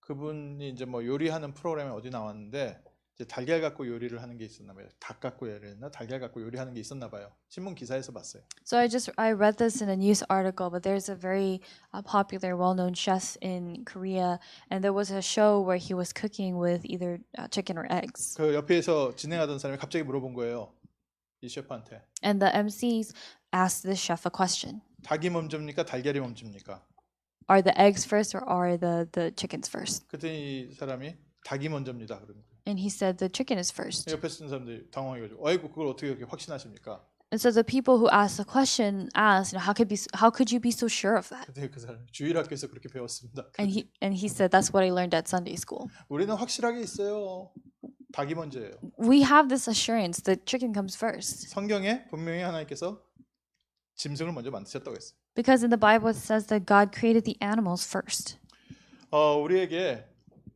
Speaker 1: 그분이 이제 뭐 요리하는 프로그램에 어디 나왔는데 이제 달걀 갖고 요리를 하는 게 있었나 봐요. 닭 갖고 요리했나? 달걀 갖고 요리하는 게 있었나 봐요. 신문 기사에서 봤어요.
Speaker 2: So I read this in a news article, but there's a very popular, well-known chef in Korea, and there was a show where he was cooking with either chicken or eggs.
Speaker 1: 그 옆에서 진행하던 사람이 갑자기 물어본 거예요. 이 셰프한테.
Speaker 2: And the MCs asked the chef a question.
Speaker 1: 닭이 먼저입니까? 달걀이 먼저입니까?
Speaker 2: Are the eggs first or are the chickens first?
Speaker 1: 그랬더니 이 사람이 닭이 먼저입니다. 그러는 거예요.
Speaker 2: And he said the chicken is first.
Speaker 1: 옆에 있는 사람들이 당황해가지고 아이고 그걸 어떻게 그렇게 확신하십니까?
Speaker 2: And so the people who asked the question asked, how could you be so sure of that?
Speaker 1: 그때 그 사람이 주일학교에서 그렇게 배웠습니다.
Speaker 2: And he said that's what I learned at Sunday school.
Speaker 1: 우리는 확실하게 있어요. 닭이 먼저예요.
Speaker 2: We have this assurance that chicken comes first.
Speaker 1: 성경에 분명히 하나님께서 짐승을 먼저 만드셨다고 했어요.
Speaker 2: Because in the Bible it says that God created the animals first.
Speaker 1: 우리에게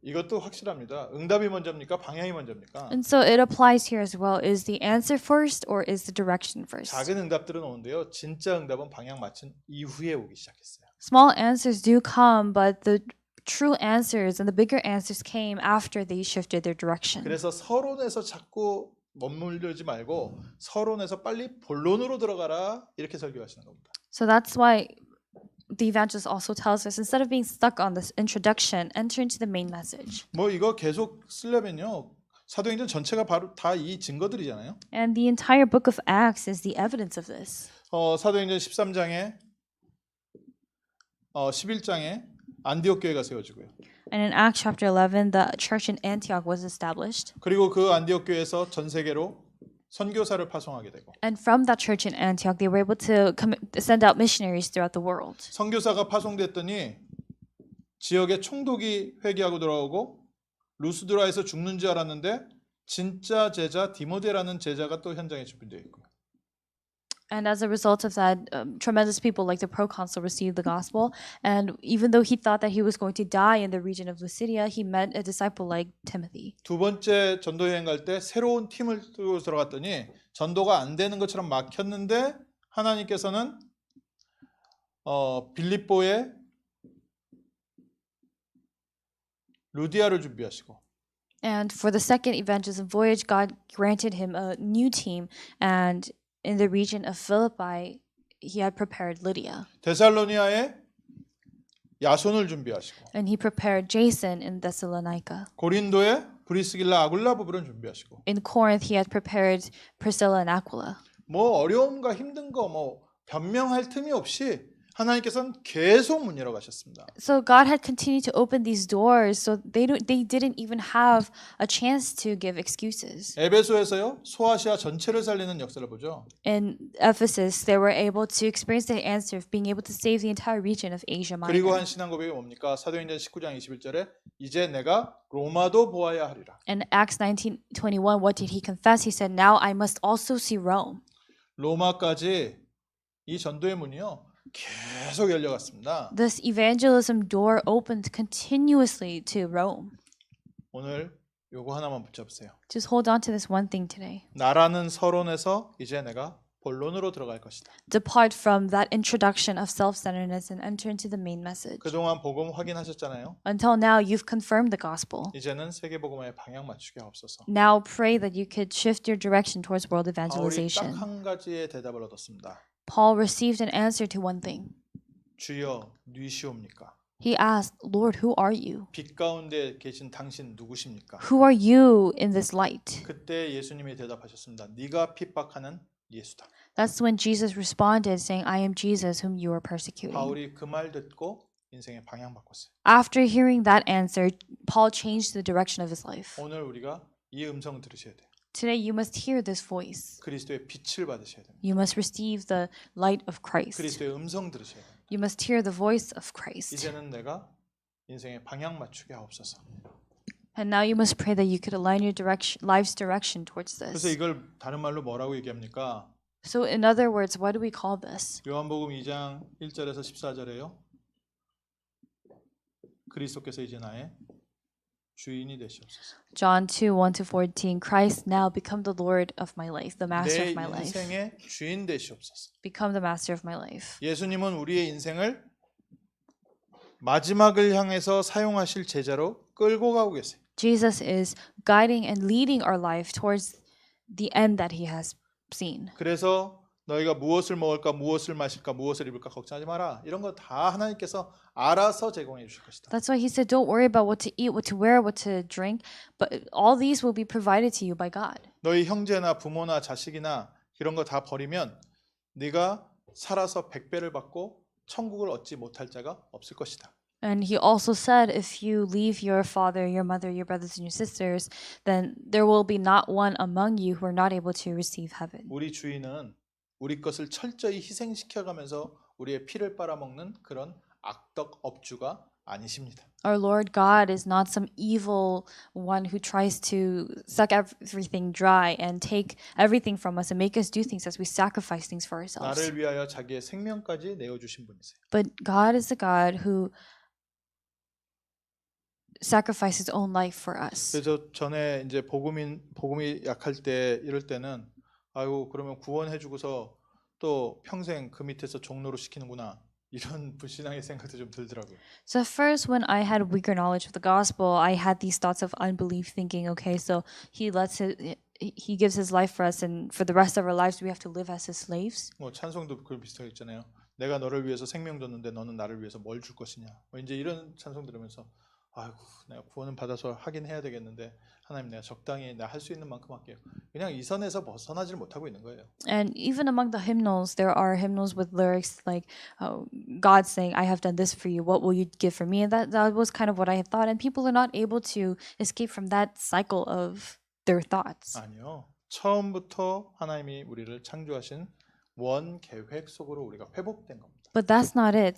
Speaker 1: 이것도 확실합니다. 응답이 먼저입니까? 방향이 먼저입니까?
Speaker 2: And so it applies here as well. Is the answer first or is the direction first?
Speaker 1: 작은 응답들은 오는데요. 진짜 응답은 방향 맞춘 이후에 오기 시작했어요.
Speaker 2: Small answers do come, but the true answers and the bigger answers came after they shifted their direction.
Speaker 1: 그래서 서론에서 자꾸 머물르지 말고 서론에서 빨리 본론으로 들어가라 이렇게 설교하시는 겁니다.
Speaker 2: So that's why the evangelist also tells us instead of being stuck on this introduction, enter into the main message.
Speaker 1: 뭐 이거 계속 쓰려면요. 사도행전 전체가 바로 다 이 증거들이잖아요.
Speaker 2: And the entire book of Acts is the evidence of this.
Speaker 1: 사도행전 13장에 11장에 안디옥 교회가 세워지고요.
Speaker 2: And in Acts chapter 11, the church in Antioch was established.
Speaker 1: 그리고 그 안디옥 교회에서 전 세계로 선교사를 파송하게 되고.
Speaker 2: And from that church in Antioch, they were able to send out missionaries throughout the world.
Speaker 1: 선교사가 파송됐더니 지역에 총독이 회개하고 돌아오고 루스드라에서 죽는 줄 알았는데 진짜 제자 디모데라는 제자가 또 현장에 준비되어 있고요.
Speaker 2: And as a result of that, tremendous people like the proconsul received the gospel. And even though he thought that he was going to die in the region of Lucidia, he met a disciple like Timothy.
Speaker 1: 두 번째 전도 여행 갈 때 새로운 팀을 들고 들어갔더니 전도가 안 되는 것처럼 막혔는데 하나님께서는 빌립보에 루디아를 준비하시고
Speaker 2: And for the second evangelism voyage, God granted him a new team. And in the region of Philippi, he had prepared Lydia.
Speaker 1: 데살로니아에 야손을 준비하시고
Speaker 2: And he prepared Jason in Thessalonica.
Speaker 1: 고린도에 브리스길라 아굴라 부부를 준비하시고
Speaker 2: In Corinth, he had prepared Priscilla and Aquila.
Speaker 1: 뭐 어려움과 힘든 거 뭐 변명할 틈이 없이 하나님께서는 계속 문 열어 가셨습니다.
Speaker 2: So God had continued to open these doors, so they didn't even have a chance to give excuses.
Speaker 1: 에베소에서요 소아시아 전체를 살리는 역사를 보죠.
Speaker 2: In Ephesus, they were able to experience the answer of being able to save the entire region of Asia
Speaker 1: 그리고
Speaker 2: Minor.
Speaker 1: 한 신앙 고백이 뭡니까? 사도행전 19장 21절에 이제 내가 로마도 보아야 하리라.
Speaker 2: In Acts 19:21, what did he confess? He said, "Now I must also see Rome."
Speaker 1: 로마까지 이 전도의 문이요 계속 열려갔습니다.
Speaker 2: This evangelism door opened continuously to Rome.
Speaker 1: 오늘 요거 하나만 붙잡으세요.
Speaker 2: Just hold on to this one thing today.
Speaker 1: 나라는 서론에서 이제 내가 본론으로 들어갈 것이다.
Speaker 2: Depart from that introduction of self-centeredness and enter into the main message.
Speaker 1: 그동안 복음 확인하셨잖아요.
Speaker 2: Until now, you've confirmed the gospel.
Speaker 1: 이제는 세계 복음화에 방향 맞추게 하옵소서.
Speaker 2: Now pray that you could shift your direction towards world
Speaker 1: 바울이
Speaker 2: evangelization.
Speaker 1: 딱 한 가지의 대답을 얻었습니다.
Speaker 2: Paul received an answer to one thing.
Speaker 1: 주여 누이시옵니까?
Speaker 2: He asked, "Lord, who are you?
Speaker 1: 빛 가운데 계신 당신 누구십니까?
Speaker 2: Who are you in this light?"
Speaker 1: 그때 예수님이 대답하셨습니다. 네가 핍박하는 예수다.
Speaker 2: That's when Jesus responded, saying, "I am Jesus whom you are persecuting."
Speaker 1: 바울이 그 말 듣고 인생의 방향 바꿨어요.
Speaker 2: After hearing that answer, Paul changed the direction of his life.
Speaker 1: 오늘 우리가 이 음성을 들으셔야 돼요.
Speaker 2: Today, you must hear this voice.
Speaker 1: 그리스도의 빛을 받으셔야 됩니다.
Speaker 2: You must receive the light of Christ.
Speaker 1: 그리스도의 음성 들으셔야 됩니다.
Speaker 2: You must hear the voice of Christ.
Speaker 1: 이제는 내가 인생의 방향 맞추게 하옵소서.
Speaker 2: And now you must pray that you could align your life's direction towards
Speaker 1: 그래서
Speaker 2: this.
Speaker 1: 이걸 다른 말로 뭐라고 얘기합니까?
Speaker 2: So, in other words, what do we call this?
Speaker 1: 요한복음 2장 1절에서 14절에요. 그리스도께서 이제 나의 주인이 되시옵소서.
Speaker 2: John 2:1-14. Christ now become the Lord of my life, the master
Speaker 1: 내
Speaker 2: of my life.
Speaker 1: 인생의 주인 되시옵소서.
Speaker 2: Become the master of my life.
Speaker 1: 예수님은 우리의 인생을 마지막을 향해서 사용하실 제자로 끌고 가고 계세요.
Speaker 2: Jesus is guiding and leading our life towards the end that he has seen.
Speaker 1: 그래서 너희가 무엇을 먹을까, 무엇을 마실까, 무엇을 입을까 걱정하지 마라. 이런 거 다 하나님께서 알아서 제공해 주실 것이다.
Speaker 2: That's why he said, "Don't worry about what to eat, what to wear, what to drink, but all these will be provided to you by God."
Speaker 1: 너희 형제나 부모나 자식이나 이런 거 다 버리면 네가 살아서 100배를 받고 천국을 얻지 못할 자가 없을 것이다.
Speaker 2: And he also said, if you leave your father, your mother, your brothers, and your sisters, then there will be not one among you who are not able to receive heaven.
Speaker 1: 우리 주인은 우리 것을 철저히 희생시켜가면서 우리의 피를 빨아먹는 그런 악덕 업주가 아니십니다.
Speaker 2: Our Lord God is not some evil one who tries to suck everything dry and take everything from us and make us do things as we sacrifice things for ourselves.
Speaker 1: 나를 위하여 자기의 생명까지 내어주신 분이세요.
Speaker 2: But God is the God who sacrificed his own life for us.
Speaker 1: 그래서 전에 이제 복음이 약할 때 이럴 때는 아이고 그러면 구원해주고서 또 평생 그 밑에서 종로로 시키는구나 이런 불신앙의 생각도 좀 들더라고요.
Speaker 2: So at first, when I had weaker knowledge of the gospel, I had these thoughts of unbelief, thinking, okay, so he gives his life for us, and for the rest of our lives, we have to live as his slaves.
Speaker 1: 뭐 찬송도 그런 비슷하게 있잖아요. 내가 너를 위해서 생명 줬는데 너는 나를 위해서 뭘 줄 것이냐. 뭐 이제 이런 찬송 들으면서 아이고 내가 구원은 받아서 하긴 해야 되겠는데 하나님 내가 적당히 내가 할 수 있는 만큼 할게요. 그냥 이 선에서 벗어나질 못하고 있는 거예요.
Speaker 2: And even among the hymnals, there are hymnals with lyrics like God saying, "I have done this for you. What will you give for me?" And that was kind of what I had thought. And people are not able to escape from that cycle of their thoughts.
Speaker 1: 아니요. 처음부터 하나님이 우리를 창조하신 원 계획 속으로 우리가 회복된 겁니다.
Speaker 2: But that's not it.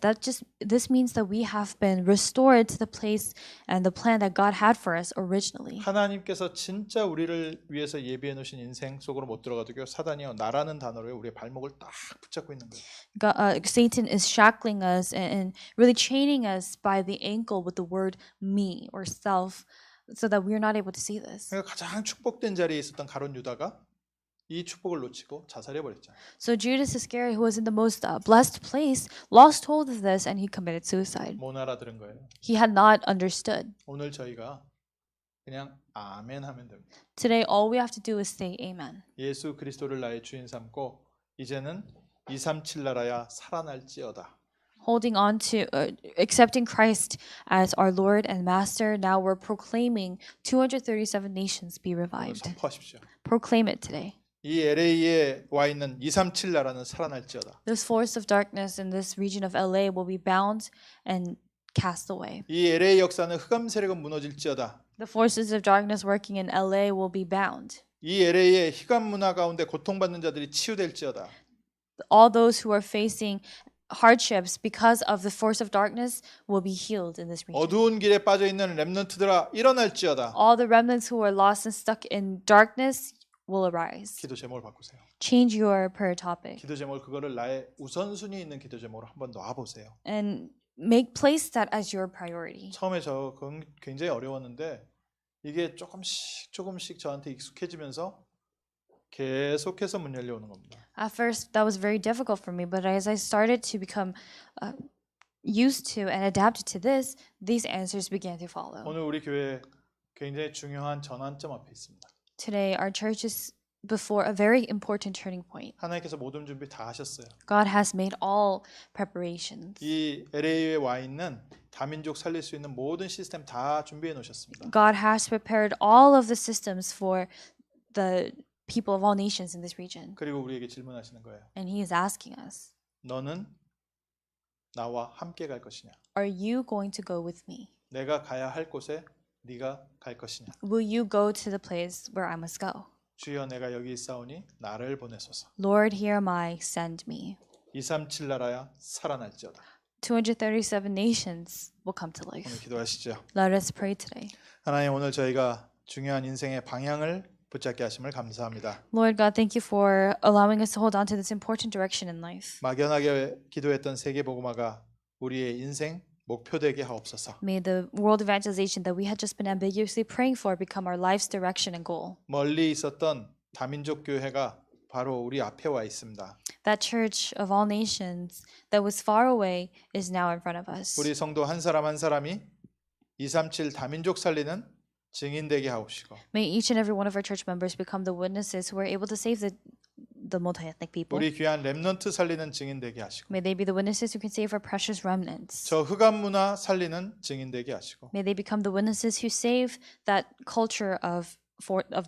Speaker 2: This means that we have been restored to the place and the plan that God had for us originally.
Speaker 1: 하나님께서 진짜 우리를 위해서 예비해 놓으신 인생 속으로 못 들어가도요. 사단이요 나라는 단어로 우리의 발목을 딱 붙잡고 있는 거예요.
Speaker 2: Satan is shackling us and really chaining us by the ankle with the word me or self, so that we're not able to see this.
Speaker 1: 그러니까 가장 축복된 자리에 있었던 가룟 유다가 이 축복을 놓치고 자살해 버렸잖아요.
Speaker 2: So Judas Iscariot, who was in the most blessed place, lost hold of this and he committed suicide.
Speaker 1: 못 알아들은 거예요.
Speaker 2: He had not understood.
Speaker 1: 오늘 저희가 그냥 아멘 하면 됩니다.
Speaker 2: Today, all we have to do is say amen.
Speaker 1: 예수 그리스도를 나의 주인 삼고 이제는 237 나라야 살아날지어다.
Speaker 2: Holding on to, accepting Christ as our Lord and Master, now we're proclaiming 237 nations be
Speaker 1: 오늘
Speaker 2: revived.
Speaker 1: 선포하십시오.
Speaker 2: Proclaim it today.
Speaker 1: 이 LA에 와 있는 237 나라는 살아날지어다.
Speaker 2: This force of darkness in this region of LA will be bound and cast away.
Speaker 1: 이 LA 역사는 흑암 세력은 무너질지어다.
Speaker 2: The forces of darkness working in LA will be bound.
Speaker 1: 이 LA의 흑암 문화 가운데 고통받는 자들이 치유될지어다.
Speaker 2: All those who are facing hardships because of the force of darkness will be healed in this region.
Speaker 1: 어두운 길에 빠져 있는 렘넌트들아 일어날지어다.
Speaker 2: All the remnants who are lost and stuck in darkness will arise.
Speaker 1: 기도 제목을 바꾸세요.
Speaker 2: Change your prayer topic
Speaker 1: 기도 제목을 그거를 나의 우선순위 있는 기도 제목으로 한번 놔 보세요.
Speaker 2: and place that as your priority.
Speaker 1: 처음에 저 굉장히 어려웠는데 이게 조금씩 저한테 익숙해지면서 계속해서 문 열려오는 겁니다.
Speaker 2: At first, that was very difficult for me, but as I started to become used to and adapted to this, these answers began to follow.
Speaker 1: 오늘 우리 교회 굉장히 중요한 전환점 앞에 있습니다.
Speaker 2: Today, our church is before a very important turning point.
Speaker 1: 하나님께서 모든 준비 다 하셨어요.
Speaker 2: God has made all preparations.
Speaker 1: 이 LA에 와 있는 다민족 살릴 수 있는 모든 시스템 다 준비해 놓으셨습니다.
Speaker 2: God has prepared all of the systems for the people of all nations in this region.
Speaker 1: 그리고 우리에게 질문하시는 거예요.
Speaker 2: And He is asking us,
Speaker 1: 너는 나와 함께 갈 것이냐?
Speaker 2: are you going to go with me?
Speaker 1: 내가 가야 할 곳에 네가 갈 것이냐?
Speaker 2: Will you go to the place where I must go?
Speaker 1: 주여 내가 여기 있사오니 나를 보내소서.
Speaker 2: Lord, here am I, send me.
Speaker 1: 237 나라야 살아날지어다.
Speaker 2: 237 nations will come to
Speaker 1: 오늘
Speaker 2: life.
Speaker 1: 기도하시죠.
Speaker 2: Let us pray today.
Speaker 1: 하나님 오늘 저희가 중요한 인생의 방향을 붙잡게 하심을 감사합니다.
Speaker 2: Lord God, thank you for allowing us to hold on to this important direction in life.
Speaker 1: 막연하게 기도했던 세계복음화가 우리의 인생 목표 되게 하옵소서.
Speaker 2: May the world evangelization that we had just been ambiguously praying for become our life's direction and goal.
Speaker 1: 멀리 있었던 다민족 교회가 바로 우리 앞에 와 있습니다.
Speaker 2: That church of all nations that was far away is now in front of us.
Speaker 1: 우리 성도 한 사람 한 사람이 237 다민족 살리는 증인 되게 하옵시고
Speaker 2: May each and every one of our church members become the witnesses who are able to save the multi-ethnic people.
Speaker 1: 우리 귀한 렘넌트 살리는 증인 되게 하시고
Speaker 2: May they be the witnesses who can save our precious remnants.
Speaker 1: 저 흑암 문화 살리는 증인 되게 하시고
Speaker 2: May they become the witnesses who save that culture of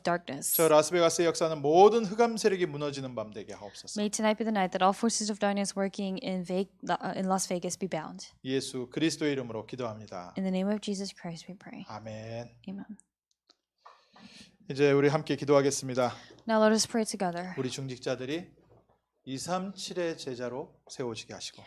Speaker 2: darkness.
Speaker 1: 저 라스베가스의 역사는 모든 흑암 세력이 무너지는 밤 되게 하옵소서.
Speaker 2: May tonight be the night that all forces of darkness working in Las Vegas be bound.
Speaker 1: 예수 그리스도의 이름으로 기도합니다.
Speaker 2: In the name of Jesus Christ we pray.
Speaker 1: 아멘.
Speaker 2: Amen.
Speaker 1: 이제 우리 함께 기도하겠습니다.
Speaker 2: Now let us pray together.
Speaker 1: 우리 중직자들이 237의 제자로 세워지게 하시고